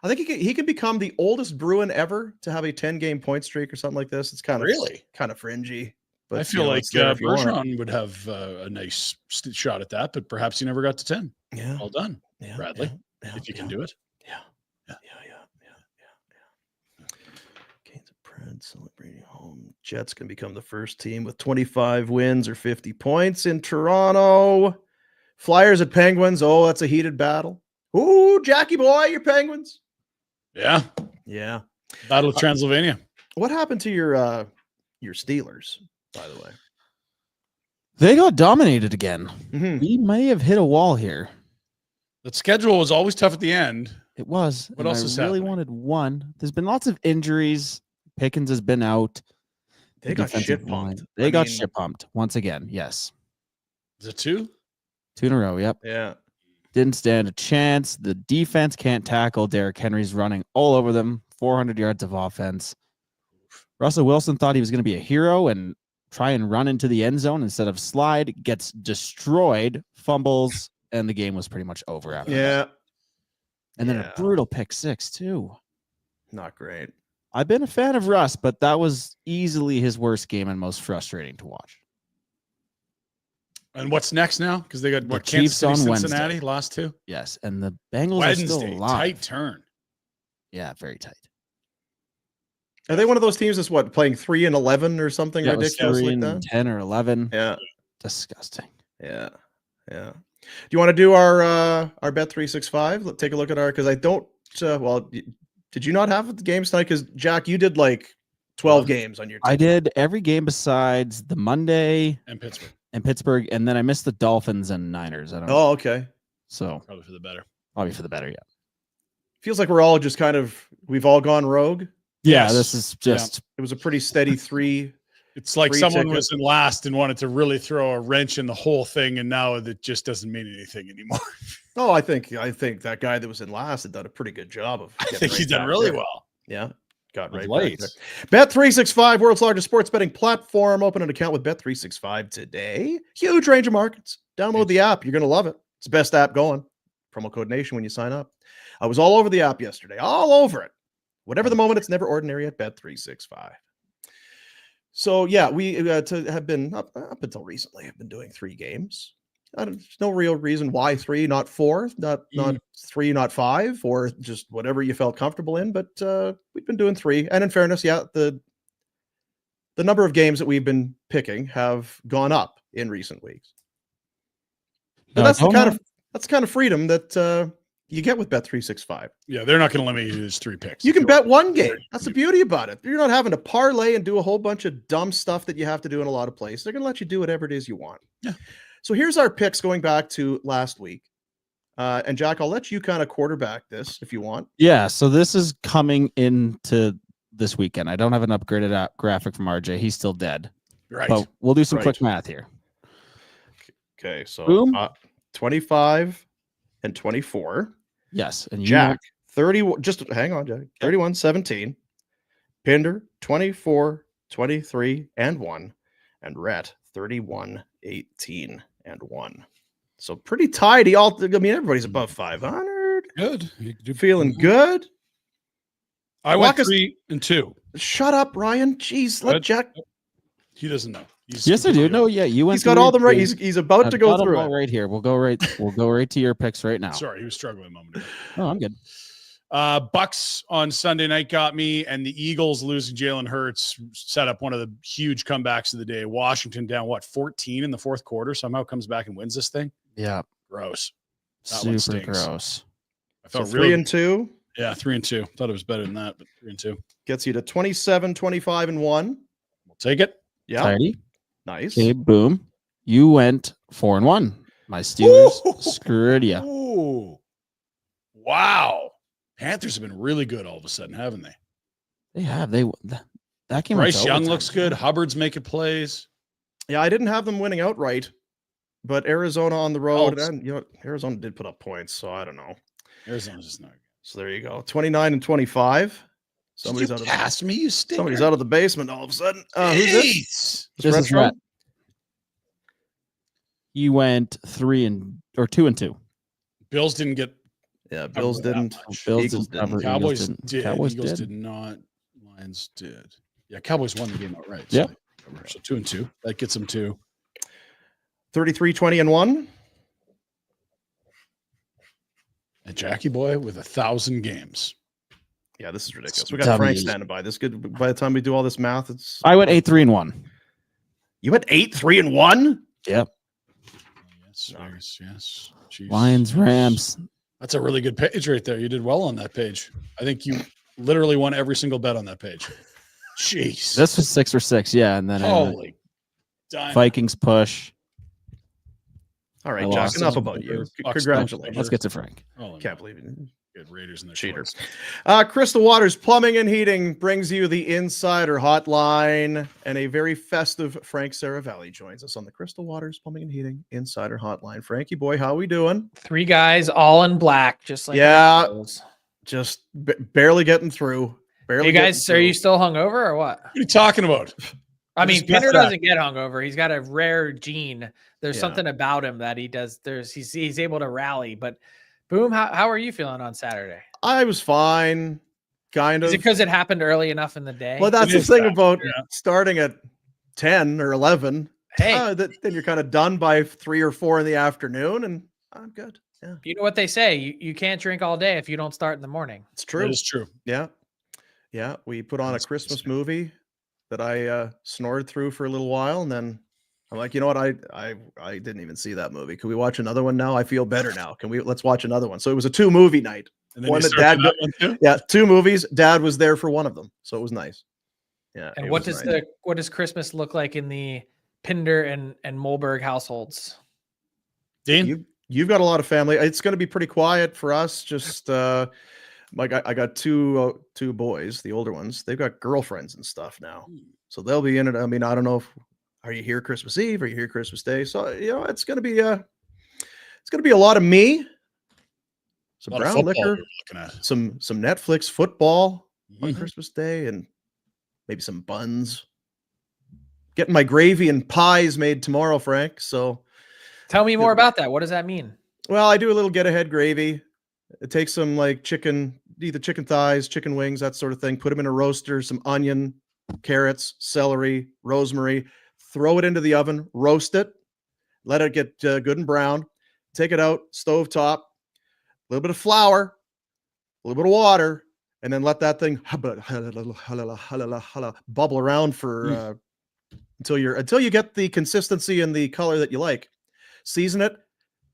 I think he can become the oldest Bruin ever to have a 10-game point streak or something like this. It's kind of fringy. But I feel like it's there if you want it. Bergeron would have a nice shot at that, but perhaps he never got to 10. Yeah. Well done, Yeah, Bradley. yeah, if you can do it. Yeah. Canes and Preds celebrating home. Jets can become the first team with 25 wins or 50 points in Toronto. Flyers at Penguins. Oh, that's a heated battle. Ooh, Jackie boy, your Penguins. Yeah. Yeah. Battle of Transylvania. What happened to your Steelers, by the way? They got dominated again. Mm-hmm. We may have hit a wall here. The schedule was always tough at the end. It was. What else is I really happening? wanted one. There's been lots of injuries. Pickens has been out. They got defensive shit line. pumped. They got shit pumped once again. Yes. Is it 2? 2 in a row. Yep. Yeah. Didn't stand a chance. The defense can't tackle. Derrick Henry's running all over them. 400 yards of offense. Russell Wilson thought he was going to be a hero and try and run into the end zone instead of slide. Gets destroyed, fumbles, and the game was pretty much over after that. Yeah. And then Yeah. a brutal pick 6 too. Not great. I've been a fan of Russ, but that was easily his worst game and most frustrating to watch. And what's next now? Because they got The what, Kansas Chiefs City, on Cincinnati, Wednesday. last 2. Yes, and the Bengals are still Wednesday, alive. tight turn. Yeah, very tight. Are they one of those teams that's playing 3-11 or something Yeah, it was ridiculous 3 like and that? 10 or 11. Yeah. Disgusting. Yeah. Yeah. Do you want to do our Bet365? Let's take a look at our, because I don't, did you not have the games tonight? Because Jack, you did like 12 games on your team. I did every game besides the Monday And Pittsburgh. and Pittsburgh, and then I missed the Dolphins and Niners. I don't know. Oh, okay. So Probably for the better. probably for the better, yeah. Feels like we're all just we've all gone rogue. Yeah, Yes. this is just It was a pretty steady 3. It's like Free someone ticket. was in last and wanted to really throw a wrench in the whole thing, and now it just doesn't mean anything anymore. Oh, I think that guy that was in last had done a pretty good job of. I getting think right he's done back really there. well. Yeah. Got Of right late. back there. Bet365, world's largest sports betting platform. Open an account with Bet365 today. Huge range of markets. Download the app. You're going to love it. It's the best app going. Promo code NATION when you sign up. I was all over the app yesterday. All over it. Whatever the moment, it's never ordinary at Bet365. So, yeah, we have been, up until recently, have been doing 3 games. There's no real reason why 3, not 4, not 3, not 5, or just whatever you felt comfortable in. But we've been doing 3, and in fairness, yeah, the number of games that we've been picking have gone up in recent weeks. But that's the kind of freedom that you get with Bet365. Yeah, they're not going to limit you to just 3 picks. You can bet one game. That's the beauty about it. You're not having to parlay and do a whole bunch of dumb stuff that you have to do in a lot of places. They're going to let you do whatever it is you want. Yeah. So here's our picks going back to last week. And Jack, I'll let you kind of quarterback this if you want. Yeah, so this is coming into this weekend. I don't have an upgraded graphic from RJ. He's still dead. Right. But we'll do some quick math here. Okay, so Boom. 25 and 24. Yes, and Jack, 30. Just hang on, Jack. 31-17. Pinder, 24, 23, and 1. And Rhett, 31, 18, and 1. So pretty tidy. I mean, everybody's above 500. Good. You feeling good? I went 3 and 2. Shut up, Ryan. Jeez, let Jack. He doesn't know. Yes, I do. No, yeah, you went. He's got all them right. He's about to go through it right here. We'll go right to your picks right now. Sorry, he was struggling a moment ago. Oh, I'm good. Bucks on Sunday night got me, and the Eagles losing Jalen Hurts set up one of the huge comebacks of the day. Washington down 14 in the fourth quarter, somehow comes back and wins this thing. Yeah, gross. That super gross. I felt 3 and 2. Yeah, 3 and 2. Thought it was better than that, but 3 and 2 gets you to 27, 25, and 1. We'll take it. Yeah, tidy. Nice. Okay, boom. You went 4 and 1. My Steelers screwed you. Ooh. Wow. Panthers have been really good all of a sudden, haven't they? They have. That game. Bryce Young looks good. Hubbard's making plays. Yeah, I didn't have them winning outright, but Arizona on the road, and Arizona did put up points, so I don't know. Arizona's just not good. So there you go. 29 and 25. Somebody's out of cast me, you stinker. Somebody's out of the basement all of a sudden. Who's this? This is Rhett. You went 2 and 2. Bills didn't get. Yeah, Bills didn't. Bills didn't. Cowboys did. Cowboys Eagles did not. Lions did. Yeah, Cowboys won the game outright. Yeah. So 2 and 2. That gets them to 33, 20, and 1. And Jackie boy with 1,000 games. Yeah, this is ridiculous. We got Frank standing by. This good. By the time we do all this math, it's. I went 8, 3, and 1. You went 8, 3, and 1. Yep. Yes. Jeez. Lions, Rams. That's a really good page right there. You did well on that page. I think you literally won every single bet on that page. Jeez. This was 6 for 6. Yeah, and then holy Vikings push. All right, Jack, enough about you. Congratulations. Let's get to Frank. Can't believe it. Good Raiders and their cheaters. Crystal Waters Plumbing and Heating brings you the Insider Hotline, and a very festive Frank Seravalli joins us on the Crystal Waters Plumbing and Heating Insider Hotline. Frankie boy, how we doing? 3 guys all in black, just like just barely getting through. Barely. You guys, are you still hungover or what? What are you talking about? I mean, Pinder doesn't get hungover. He's got a rare gene. There's something about him that he does. He's able to rally. But Boom, how are you feeling on Saturday? I was fine, kind of. Is it because it happened early enough in the day? Well, that's the thing about starting at 10 or 11. Hey, then you're kind of done by 3 or 4 in the afternoon, and I'm good. Yeah. You know what they say? You can't drink all day if you don't start in the morning. It's true. It is true. Yeah. Yeah. We put on a Christmas movie that I snored through for a little while, and then I'm like, you know what? I didn't even see that movie. Can we watch another one now? I feel better now. Let's watch another one. So it was a 2-movie night. And then one that Dad one 2 movies. Dad was there for one of them. So it was nice. Yeah. And what does Christmas look like in the Pinder and Molberg households? Dean? You've got a lot of family. It's going to be pretty quiet for us. Just like I got two boys, the older ones. They've got girlfriends and stuff now. So they'll be in it. I mean, I don't know if are you here Christmas Eve? Are you here Christmas Day? So it's gonna be a lot of me, some brown liquor, some Netflix football on Christmas Day, and maybe some buns. Getting my gravy and pies made tomorrow, Frank. So tell me more about that. What does that mean? Well, I do a little get ahead gravy. It takes some like either chicken thighs, chicken wings, that sort of thing. Put them in a roaster, some onion, carrots, celery, rosemary. Throw it into the oven, roast it, let it get good and brown. Take it out, stove top, a little bit of flour, a little bit of water, and then let that thing bubble around for until you get the consistency and the color that you like. Season it,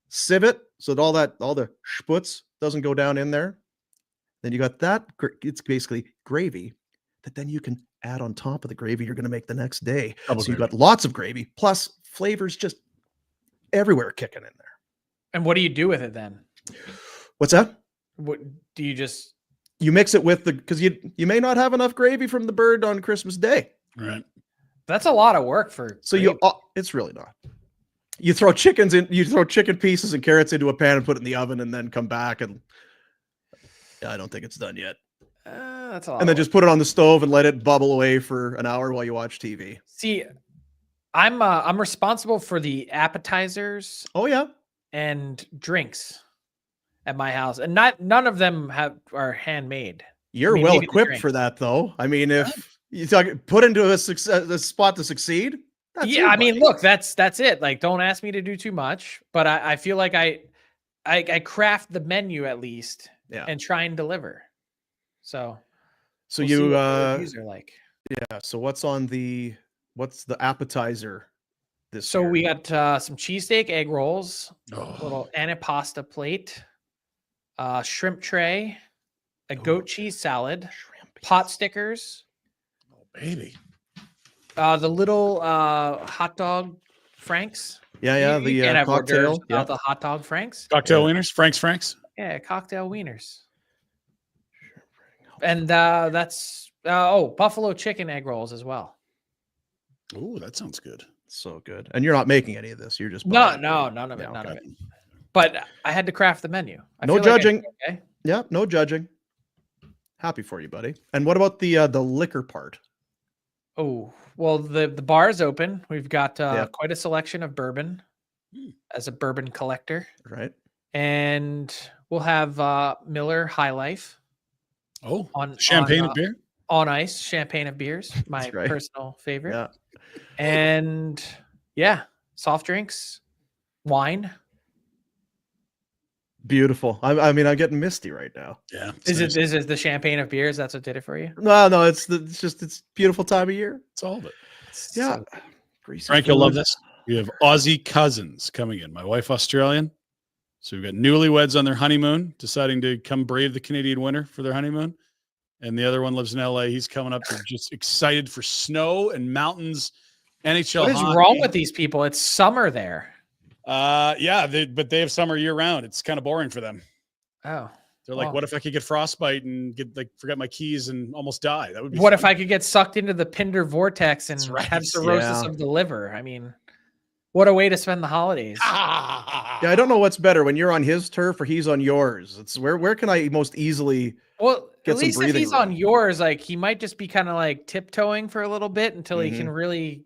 sieve it, so that all the schputz doesn't go down in there. Then you got that. It's basically gravy that then you can add on top of the gravy you're going to make the next day. Double so you've gravy. got lots of gravy, plus flavors just everywhere kicking in there. And what do you do with it then? What's that? What do you just? You mix it with because you may not have enough gravy from the bird on Christmas Day. Right. That's a lot of work for. So gravy. it's really not. You throw chicken pieces and carrots into a pan and put it in the oven, and then come back and I don't think it's done yet. That's a lot. And then just put it on the stove and let it bubble away for an hour while you watch TV. See, I'm responsible for the appetizers. Oh yeah, and drinks at my house, and none of them are handmade. You're maybe well the equipped drinks. for that, though. I mean, if you talk put into a spot to succeed, that's Yeah, it, I mean, buddy. look, that's it. Like, don't ask me to do too much, but I feel like I craft the menu at least, Yeah. and try and deliver. So So we'll see you what the reviews are like. yeah. So what's the appetizer this So year? we got some cheesesteak egg rolls, Oh, little antipasta plate, shrimp tray, a goat cheese salad, pot stickers, baby. the little hot dog Franks. Yeah, You can't the have hors d'oeuvres cocktail. without Yeah. the hot dog Franks. Cocktail wieners, Frank's. Yeah, cocktail wieners. And that's buffalo chicken egg rolls as well. Oh, that sounds good. So good. And you're not making any of this. You're just No, buying it. none of it, Yeah, none of okay. it. But I had to craft the menu. I No feel like I did judging. okay. Yeah, no judging. Happy for you, buddy. And what about the liquor part? Oh, well, the bar is open. We've got Yeah. quite a selection of bourbon as a bourbon collector. Right. And we'll have Miller High Life Oh, on champagne on, and beer. on ice, champagne of beers, my right. personal favorite. Yeah. And yeah, soft drinks, wine. Beautiful. I mean, I'm getting misty right now. Yeah. Is it the champagne of beers? That's what did it for you? No, it's beautiful time of year. It's all of it. Yeah. So- Greasy Frank, you'll love food. this. We have Aussie cousins coming in. My wife, Australian. So we've got newlyweds on their honeymoon, deciding to come brave the Canadian winter for their honeymoon. And the other one lives in LA. He's coming up. They're just excited for snow and mountains. NHL. What is hockey. wrong with these people? It's summer there. Yeah, but they have summer year round. It's kind of boring for them. Oh. They're like, Wow. what if I could get frostbite and forget my keys and almost die? That would be What fun. if I could get sucked into the Pinder vortex and That's right. have cirrhosis Yeah. of the liver? I mean, what a way to spend the holidays. Yeah, I don't know what's better when you're on his turf or he's on yours. It's where can I most easily Well, Get at some least if breathing he's on room. yours, like he might just be kind of like tiptoeing for a little bit until he can really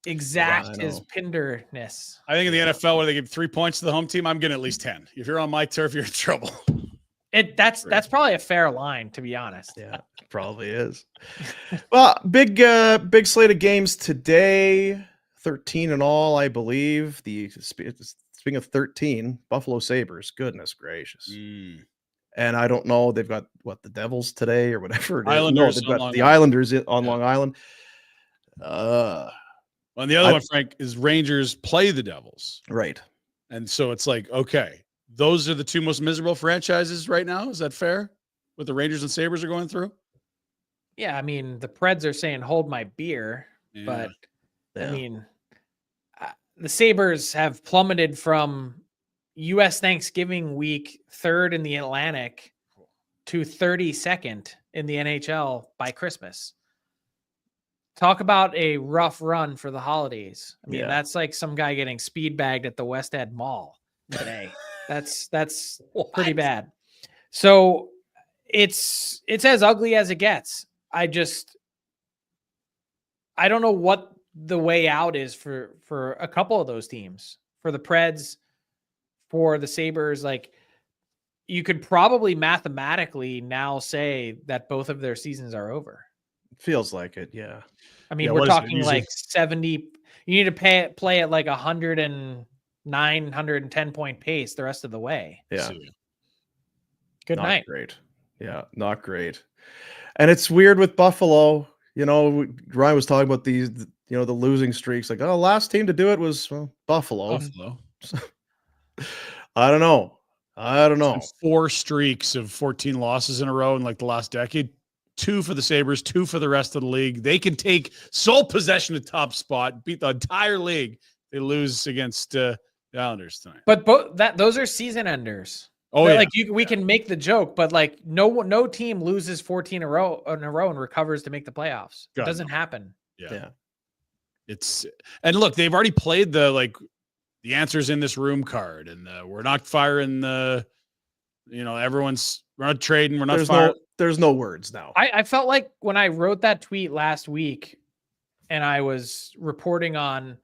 exact his know. Pinderness. I think in the NFL, where they give 3 points to the home team, I'm getting at least 10. If you're on my turf, you're in trouble. That's probably a fair line, to be honest. Yeah, probably is. Well, big slate of games today. 13 in all, I believe. Speaking of 13, Buffalo Sabres. Goodness gracious. And I don't know. They've got the Devils today or whatever. it is. Islanders they've on got Long the Island. Islanders on Yeah. Long Island. And the other one, Frank, is Rangers play the Devils. Right. And so it's like, okay, those are the two most miserable franchises right now. Is that fair? What the Rangers and Sabres are going through? Yeah, I mean, the Preds are saying hold my beer, Yeah. but Yeah. I mean, the Sabres have plummeted from U.S. Thanksgiving week 3rd in the Atlantic to 32nd in the NHL by Christmas. Talk about a rough run for the holidays. I mean, Yeah. that's like some guy getting speed bagged at the West End Mall today. that's pretty bad. So it's as ugly as it gets. I don't know what the way out is for a couple of those teams. For the Preds, for the Sabres, like you could probably mathematically now say that both of their seasons are over. Feels like it. Yeah. I mean, Yeah, we're what is it talking usually? like 70. You need to play at like 109, 110 point pace the rest of the way. Yeah. So, Good Not night. great. Yeah, not great. And it's weird with Buffalo. You know, Ryan was talking about these, the losing streaks. Like, last team to do it was Buffalo. Buffalo. I don't know. I don't know. 4 streaks of 14 losses in a row in like the last decade. 2 for the Sabres, 2 for the rest of the league. They can take sole possession of top spot, beat the entire league. They lose against the Islanders tonight. But those are season enders. Oh, yeah. Like we can make the joke, but like no team loses 14 in a row and recovers to make the playoffs. It doesn't happen. Yeah. And look, they've already played the answers in this room card, and we're not firing we're not trading, we're not firing. There's no words now. I felt like when I wrote that tweet last week and I was reporting on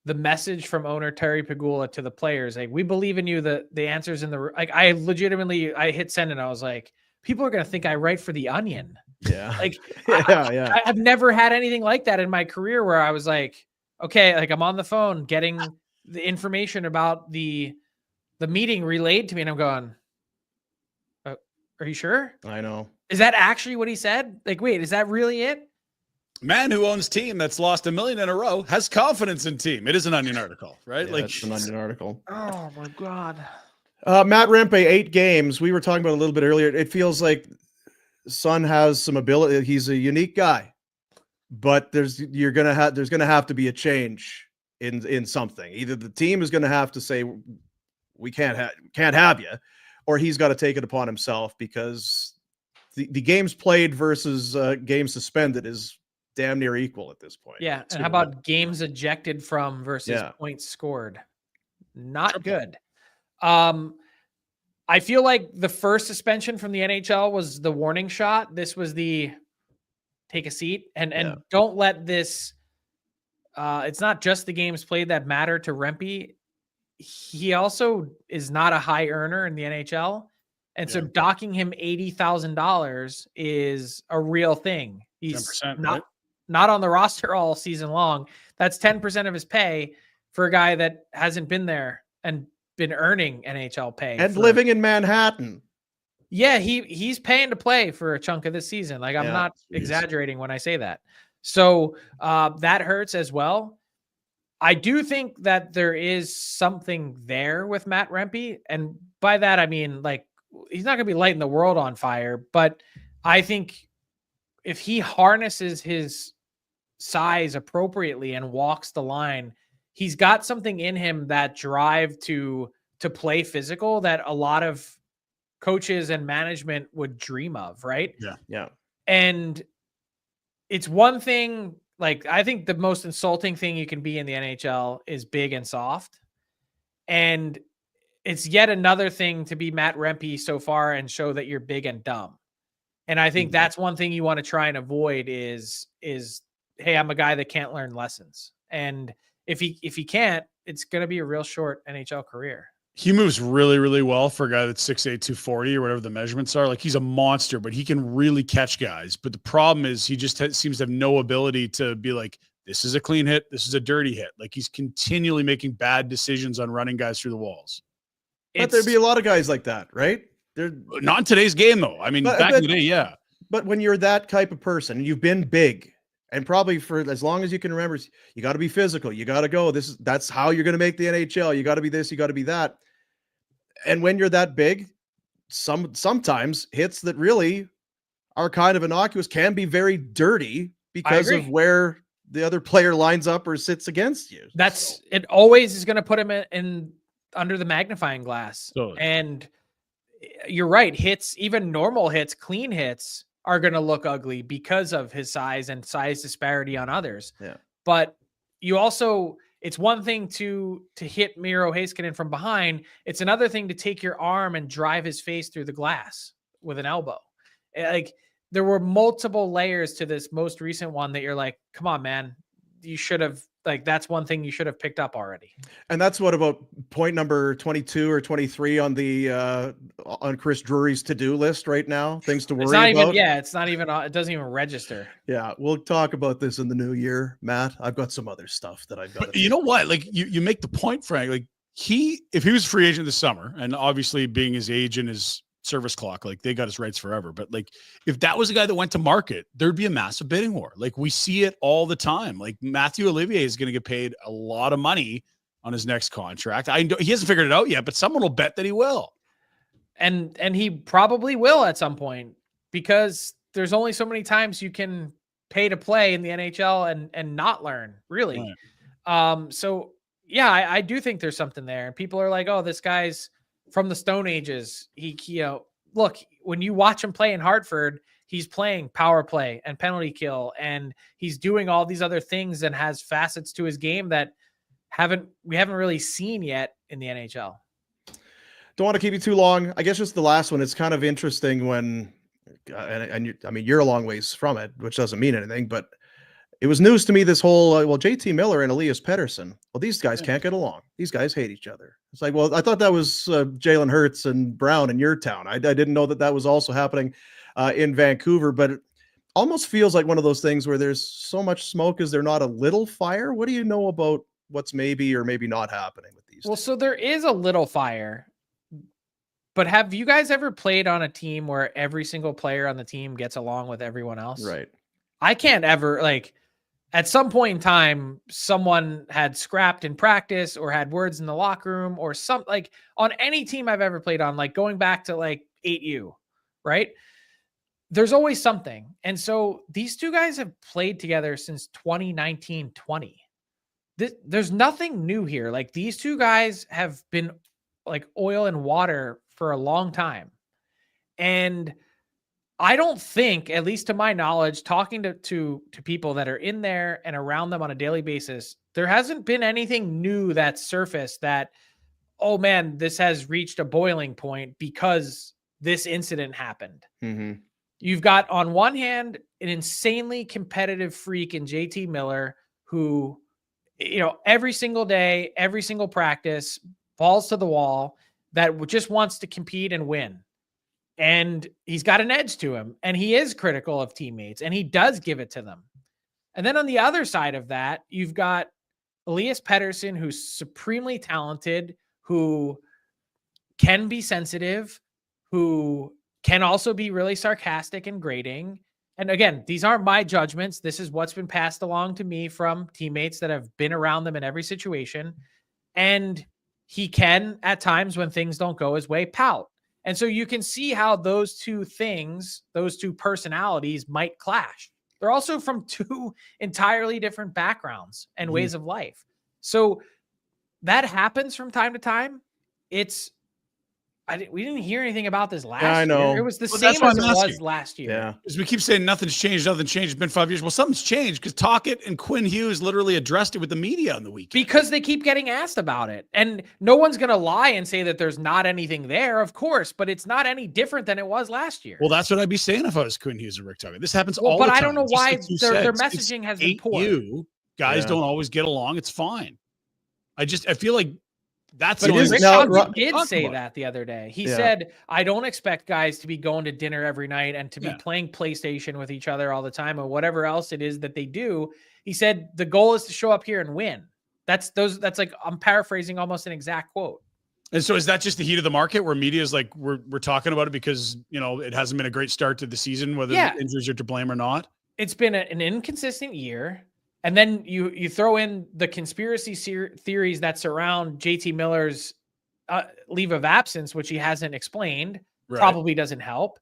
the message from owner Terry Pegula to the players, like, we believe in you. The answers in the, like, I hit send and I was like, people are going to think I write for the Onion. Yeah. Like, yeah. I've never had anything like that in my career where I was like, okay, like I'm on the phone getting the information about the meeting relayed to me. And I'm going, are you sure? I know. Is that actually what he said? Like, wait, is that really it? Man who owns team that's lost $1 million in a row has confidence in team. It is an Onion article, right? Yeah, it's an Onion article. Oh my God. Matt Rempe, 8 games. We were talking about a little bit earlier. It feels like Son has some ability. He's a unique guy, but there's going to have to be a change in something. Either the team is going to have to say, we can't have you, or he's got to take it upon himself, because the games played versus games suspended is damn near equal at this point. Yeah. And how about games ejected from versus points scored? Not good. I feel like the first suspension from the NHL was the warning shot. This was the take a seat and don't let this. It's not just the games played that matter to Rempe. He also is not a high earner in the NHL. And so docking him $80,000 is a real thing. He's not on the roster all season long. That's 10% of his pay for a guy that hasn't been there and been earning NHL pay and living in Manhattan. Yeah, he's paying to play for a chunk of this season. Like, I'm not exaggerating when I say that. So that hurts as well. I do think that there is something there with Matt Rempe. And by that, I mean, like, he's not going to be lighting the world on fire, but I think if he harnesses his size appropriately and walks the line, he's got something in him, that drive to play physical, that a lot of coaches and management would dream of. Right. Yeah. And it's one thing, like, I think the most insulting thing you can be in the NHL is big and soft. And it's yet another thing to be Matt Rempe so far and show that you're big and dumb. And I think that's one thing you want to try and avoid is, hey, I'm a guy that can't learn lessons. And if he can't, it's going to be a real short NHL career. He moves really, really well for a guy that's 6'8", 240 or whatever the measurements are. Like, he's a monster, but he can really catch guys. But the problem is he just seems to have no ability to be like, this is a clean hit, this is a dirty hit. Like, he's continually making bad decisions on running guys through the walls. But there'd be a lot of guys like that, right? Not in today's game, though. I mean, back in the day, yeah. But when you're that type of person, and you've been big, and probably for as long as you can remember, you got to be physical. You got to go. That's how you're going to make the NHL. You got to be this. You got to be that. And when you're that big, sometimes hits that really are kind of innocuous can be very dirty because of where the other player lines up or sits against you. It always is going to put him in under the magnifying glass. Totally. And you're right. Hits, even normal hits, clean hits, are going to look ugly because of his size and size disparity on others. Yeah. But you also, it's one thing to hit Miro Heiskanen from behind. It's another thing to take your arm and drive his face through the glass with an elbow. Like, there were multiple layers to this most recent one that you're like, come on, man, you should have, like, that's one thing you should have picked up already. And that's what about point number 22 or 23 on the on Chris Drury's to-do list right now? Things to worry about. It's not even, it doesn't even register. Yeah, we'll talk about this in the new year, Matt. I've got some other stuff that I've got. But you know what? Like, you make the point, Frank. Like, if he was a free agent this summer, and obviously being his age and his service clock, like, they got his rights forever. But like, if that was a guy that went to market, there'd be a massive bidding war. Like, we see it all the time. Like, Matthew Olivier is going to get paid a lot of money on his next contract. He hasn't figured it out yet, but someone will bet that he will. And he probably will at some point, because there's only so many times you can pay to play in the NHL and not learn, really. Right. So yeah, I do think there's something there. And people are like, oh, this guy's from the Stone Ages. He look, when you watch him play in Hartford, he's playing power play and penalty kill, and he's doing all these other things and has facets to his game that we haven't really seen yet in the NHL. Don't want to keep you too long. I guess just the last one. It's kind of interesting when, I mean, you're a long ways from it, which doesn't mean anything, but it was news to me, this whole, JT Miller and Elias Pettersson. Well, these guys can't get along. These guys hate each other. It's like, well, I thought that was Jalen Hurts and Brown in your town. I didn't know that was also happening in Vancouver, but it almost feels like one of those things where there's so much smoke. Is there not a little fire? What do you know about what's maybe or maybe not happening with these? Well, so there is a little fire. But have you guys ever played on a team where every single player on the team gets along with everyone else? Right. I can't ever, at some point in time, someone had scrapped in practice or had words in the locker room or on any team I've ever played on, going back to 8U, right? There's always something. And so these two guys have played together since 2019-20. There's nothing new here. These two guys have been oil and water for a long time. And I don't think, at least to my knowledge, talking to people that are in there and around them on a daily basis, there hasn't been anything new that's surfaced that, oh man, this has reached a boiling point because this incident happened. Mm-hmm. You've got, on one hand, an insanely competitive freak in JT Miller who, every single day, every single practice, balls to the wall, that just wants to compete and win. And he's got an edge to him, and he is critical of teammates, and he does give it to them. And then on the other side of that, you've got Elias Pettersson, who's supremely talented, who can be sensitive, who can also be really sarcastic and grating. And again, these aren't my judgments. This is what's been passed along to me from teammates that have been around them in every situation. And he can, at times when things don't go his way, pout. And so you can see how those two things, those two personalities might clash. They're also from two entirely different backgrounds and ways of life. So that happens from time to time. We didn't hear anything about this last I know. year. It was the same as it was last year. Yeah. As we keep saying, nothing's changed. It's been 5 years. Well, something's changed because Tocchet and Quinn Hughes literally addressed it with the media on the weekend. Because they keep getting asked about it. And no one's going to lie and say that there's not anything there, of course, but it's not any different than it was last year. Well, that's what I'd be saying if I was Quinn Hughes and Rick Tocchet. This happens all the time. But I don't know Just why like their messaging has been poor. Guys don't always get along. It's fine. I feel like that's but the only Rick now, Tocchet did say that the other day. He said, I don't expect guys to be going to dinner every night and to be playing PlayStation with each other all the time or whatever else it is that they do. He said, the goal is to show up here and win. That's I'm paraphrasing almost an exact quote. And so is that just the heat of the market where media is we're talking about it because, it hasn't been a great start to the season, whether the injuries are to blame or not? It's been an inconsistent year. And then you throw in the conspiracy theories that surround JT Miller's leave of absence, which he hasn't explained, probably doesn't help.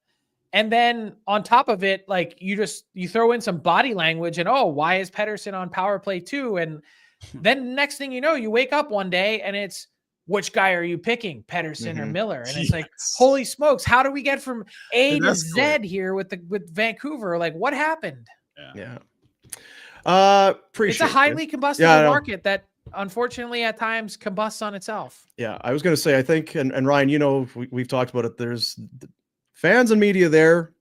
And then on top of it, you throw in some body language and, why is Pettersson on power play too? And then next thing you know, you wake up one day and it's, which guy are you picking, Pettersson or Miller? And it's holy smokes, how do we get from A to Z here with Vancouver? What happened? Yeah. It's a highly combustible market that unfortunately at times combusts on itself. Yeah, I was going to say, I think, and Ryan, we've talked about it. There's fans and media there.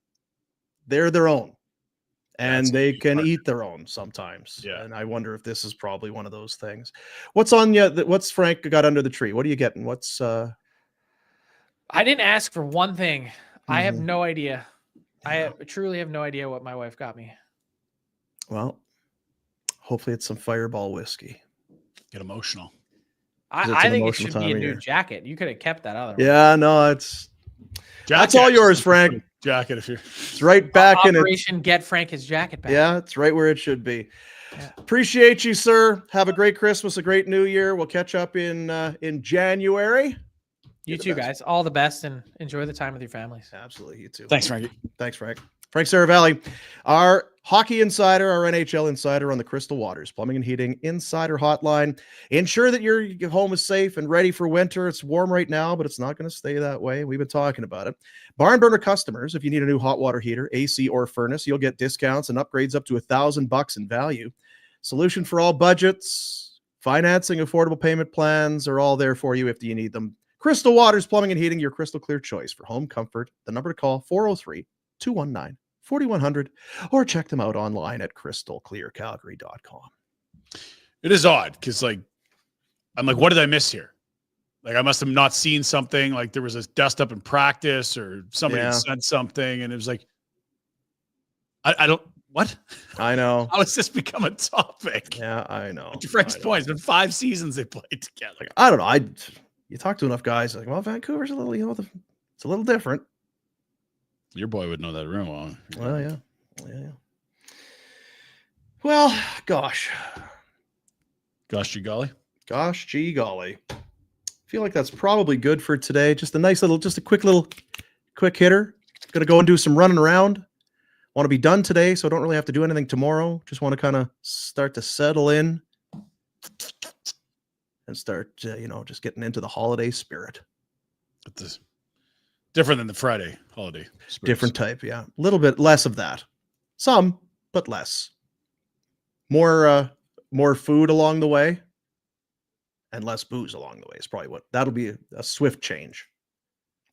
They're their own, and they can eat their own sometimes. Yeah, and I wonder if this is probably one of those things. What's on you? What's Frank got under the tree? What are you getting? What's? I didn't ask for one thing. I have no idea. I truly have no idea what my wife got me. Well. Hopefully it's some Fireball whiskey. Get emotional. I think it should be a new jacket. You could have kept that other one. Yeah, no, that's all yours, Frank. Jacket, it's right back in Operation Get Frank his jacket back. Yeah, it's right where it should be. Yeah. Appreciate you, sir. Have a great Christmas, a great New Year. We'll catch up in January. You too, guys. All the best and enjoy the time with your families. Absolutely. You too. Thanks, Frankie. Thanks, Frank. Frank Seravalli, our hockey insider, our NHL insider on the Crystal Waters Plumbing and Heating Insider Hotline. Ensure that your home is safe and ready for winter. It's warm right now, but it's not going to stay that way. We've been talking about it. Barn Burner customers, if you need a new hot water heater, AC, or furnace, you'll get discounts and upgrades up to $1,000 in value. Solution for all budgets, financing, affordable payment plans are all there for you if you need them. Crystal Waters Plumbing and Heating, your crystal clear choice for home comfort. The number to call, 403-219-4100, or check them out online at crystalclearcalgary.com. It is odd because, like, I'm like, what did I miss here? Like, I must have not seen something. Like, there was a dust up in practice or somebody had said something, and it was like, I don't, what? I know. How has this become a topic? Yeah, I know. To Frank's point, it's been 5 seasons they played together. Like, I don't know. You talk to enough guys, like, well, Vancouver's a little, it's a little different. Your boy would know that room well. Well, yeah. Well, gosh. Gosh, gee golly. Gosh, gee golly. I feel like that's probably good for today. Just a quick hitter. Going to go and do some running around. Want to be done today, so I don't really have to do anything tomorrow. Just want to kind of start to settle in and start, just getting into the holiday spirit. It's different than the Friday holiday spirit. Different type, yeah. A little bit less of that. Some, but less. More food along the way and less booze along the way is probably that'll be a swift change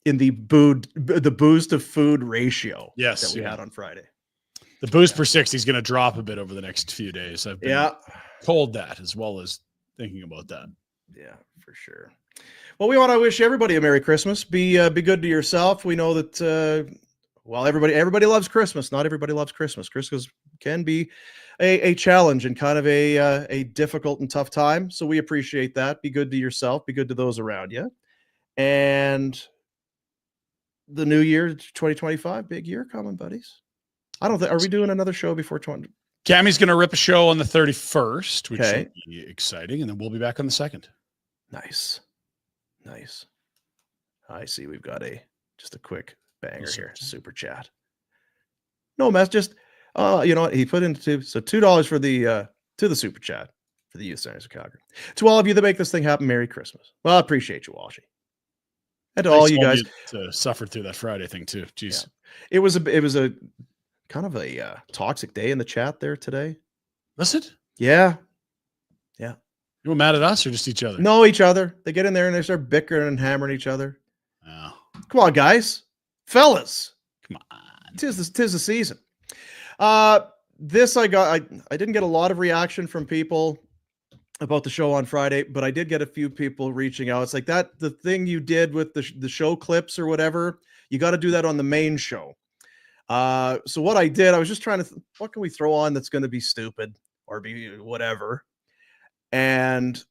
in the booze to food ratio that we had on Friday. The booze per 60 is going to drop a bit over the next few days. I've been told that, as well as thinking about that. Yeah, for sure. Well, we want to wish everybody a Merry Christmas. Be good to yourself. We know that everybody loves Christmas. Not everybody loves Christmas. Christmas can be a challenge and kind of a difficult and tough time. So we appreciate that. Be good to yourself. Be good to those around you. And the new year, 2025, big year coming, buddies. Are we doing another show before 20? Cammy's going to rip a show on the 31st, which should be exciting. And then we'll be back on the 2nd. Nice. I see we've got just a quick banger here. Super chat. No mess, just he put into $2 for the to the super chat for the Youth Centers of Calgary. To all of you that make this thing happen, Merry Christmas. Well, I appreciate you, Walshy. And to all you guys suffered through that Friday thing too. Jeez. Yeah. It was a kind of a toxic day in the chat there today. Was it? Yeah. You were mad at us or just each other? No, each other. They get in there and they start bickering and hammering each other. Oh. Come on, guys. Fellas. Come on. Tis the season. This I didn't get a lot of reaction from people about the show on Friday, but I did get a few people reaching out. It's like the thing you did with the show clips or whatever, you got to do that on the main show. So what I did, I was just trying to, what can we throw on that's going to be stupid or be whatever? And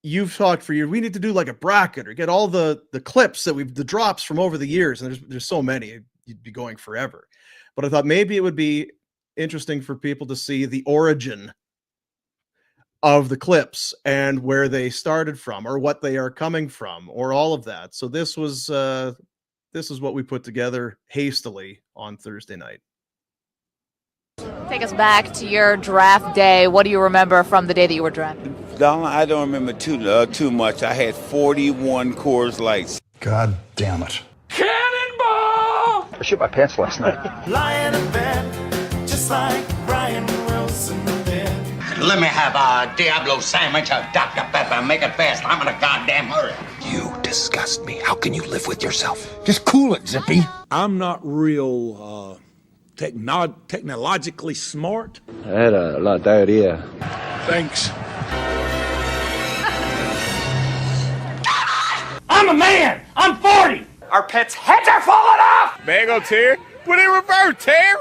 you've talked for years, we need to do like a bracket or get all the clips the drops from over the years. And there's so many, you'd be going forever. But I thought maybe it would be interesting for people to see the origin of the clips and where they started from or what they are coming from or all of that. So this is what we put together hastily on Thursday night. Take us back to your draft day. What do you remember from the day that you were drafted? I don't remember too much. I had 41 Coors Lights. God damn it. Cannonball! I shit my pants last night. Lying in bed, just like Brian Wilson did. Let me have a Diablo sandwich of Dr. Pepper. Make it fast. I'm in a goddamn hurry. You disgust me. How can you live with yourself? Just cool it, Zippy. I'm not real technologically smart. I had a lot of diarrhea. Thanks. I'm a man. I'm 40. Our pets' heads are falling off. Mango tear. Put it in reverse, tear.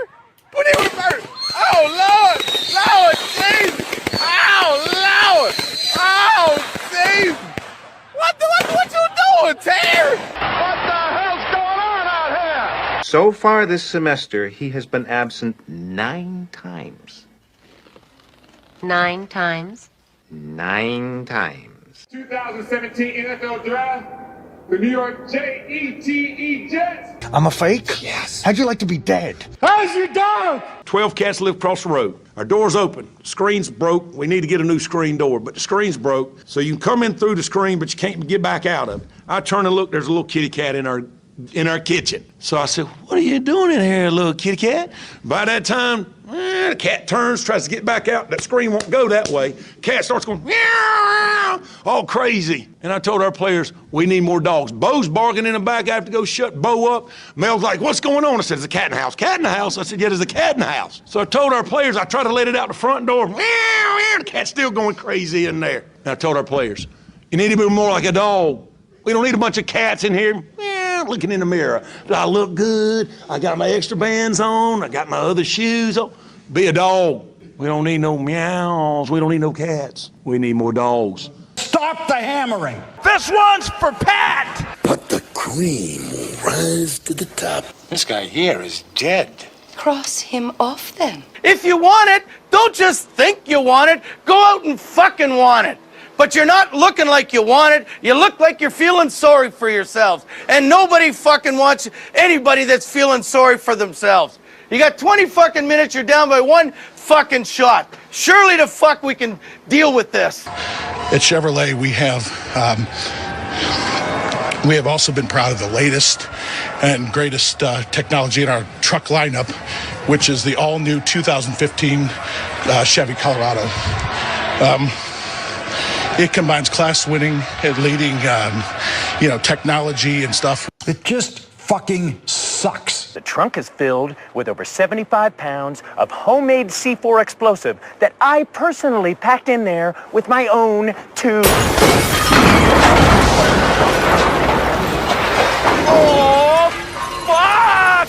Put it in reverse. Oh, Lord. Lord, Jesus. Oh, Lord. Oh, Jesus. What you doing, Tear? What the hell's going on out here? So far this semester, he has been absent 9 times. 9 times? 9 times. 2017 NFL Draft. The New York Jets. Jets. I'm a fake? Yes. How'd you like to be dead? How's your dog? 12 cats live across the road. Our door's open. Screen's broke. We need to get a new screen door, but the screen's broke. So you can come in through the screen, but you can't get back out of it. I turn and look, there's a little kitty cat in our kitchen. So I said, what are you doing in here, little kitty cat? By that time, the cat turns, tries to get back out. That screen won't go that way. Cat starts going, meow, all crazy. And I told our players, we need more dogs. Bo's barking in the back. I have to go shut Bo up. Mel's like, what's going on? I said, there's a cat in the house. Cat in the house? I said, yeah, there's a cat in the house. So I told our players, I tried to let it out the front door. Meow, meow, the cat's still going crazy in there. And I told our players, you need to be more like a dog. We don't need a bunch of cats in here. Looking in the mirror. Do I look good? I got my extra bands on. I got my other shoes on. Be a dog. We don't need no meows. We don't need no cats. We need more dogs. Stop the hammering. This one's for Pat. But the cream will rise to the top. This guy here is dead. Cross him off then. If you want it, don't just think you want it. Go out and fucking want it. But you're not looking like you want it. You look like you're feeling sorry for yourselves. And nobody fucking wants anybody that's feeling sorry for themselves. You got 20 fucking minutes, you're down by one fucking shot. Surely the fuck we can deal with this. At Chevrolet, we have also been proud of the latest and greatest technology in our truck lineup, which is the all-new 2015 Chevy Colorado. It combines class-winning and leading, technology and stuff. It just fucking sucks. The trunk is filled with over 75 pounds of homemade C4 explosive that I personally packed in there with my own two. Oh, fuck!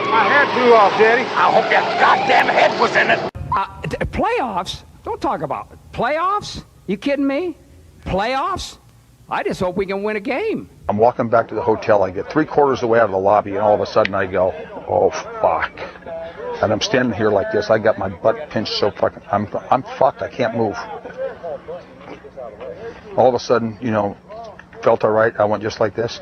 My head blew off, Daddy. I hope your goddamn head was in it. Playoffs? Don't talk about it. Playoffs? You kidding me? Playoffs? I just hope we can win a game. I'm walking back to the hotel. I get 3/4 of the way out of the lobby, and all of a sudden I go, oh, fuck. And I'm standing here like this. I got my butt pinched so fucking... I'm fucked. I can't move. All of a sudden, felt all right. I went just like this.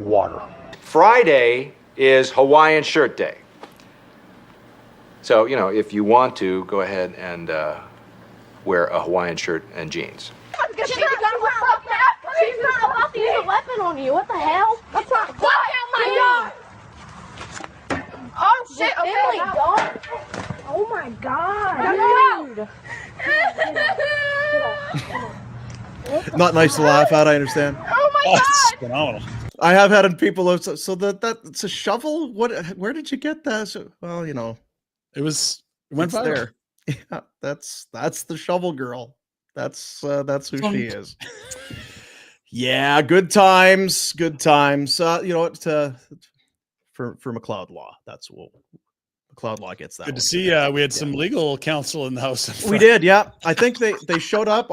Water. Friday is Hawaiian Shirt Day. So, if you want to, go ahead and wear a Hawaiian shirt and jeans. She's not about to use a weapon on you. What the hell? That's not. Fuck out my dog! Oh shit! Okay. Oh my god! Dude. Not nice to laugh at, I understand. Oh my god! It's phenomenal. I have had people so that's a shovel. Where did you get that? Well, It went it's viral. there. Yeah, that's the shovel girl. That's who she is. Yeah, good times. For McLeod Law, that's what McLeod Law gets that. Good to one see. today. We had some legal counsel in the house. We did, yeah. I think they showed up.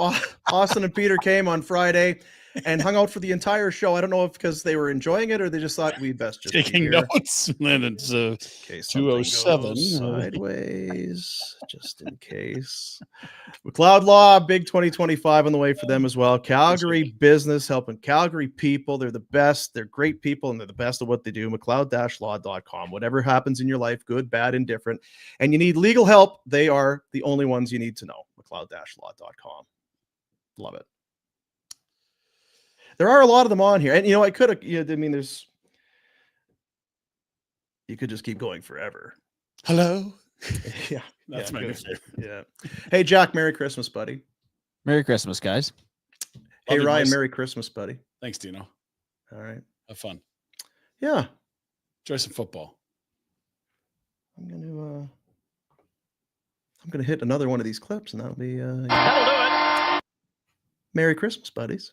Austin and Peter came on Friday and hung out for the entire show. I don't know if because they were enjoying it or they just thought we'd best just taking notes. And then it's 2:07 sideways, just in case. McLeod Law, big 2025 on the way for them as well. Calgary business, helping Calgary people. They're the best. They're great people, and they're the best at what they do. McLeod-law.com. Whatever happens in your life, good, bad, indifferent, and you need legal help, they are the only ones you need to know. McLeod-law.com. Love it. There are a lot of them on here, and I could have. You could just keep going forever. Hello. Yeah, that's my new favorite. Yeah. Hey, Jack. Merry Christmas, buddy. Merry Christmas, guys. Hey, Love you, Ryan. boys. Merry Christmas, buddy. Thanks, Dino. All right. Have fun. Yeah. Enjoy some football. I'm gonna hit another one of these clips, and that'll be. That'll do it. Merry Christmas, buddies.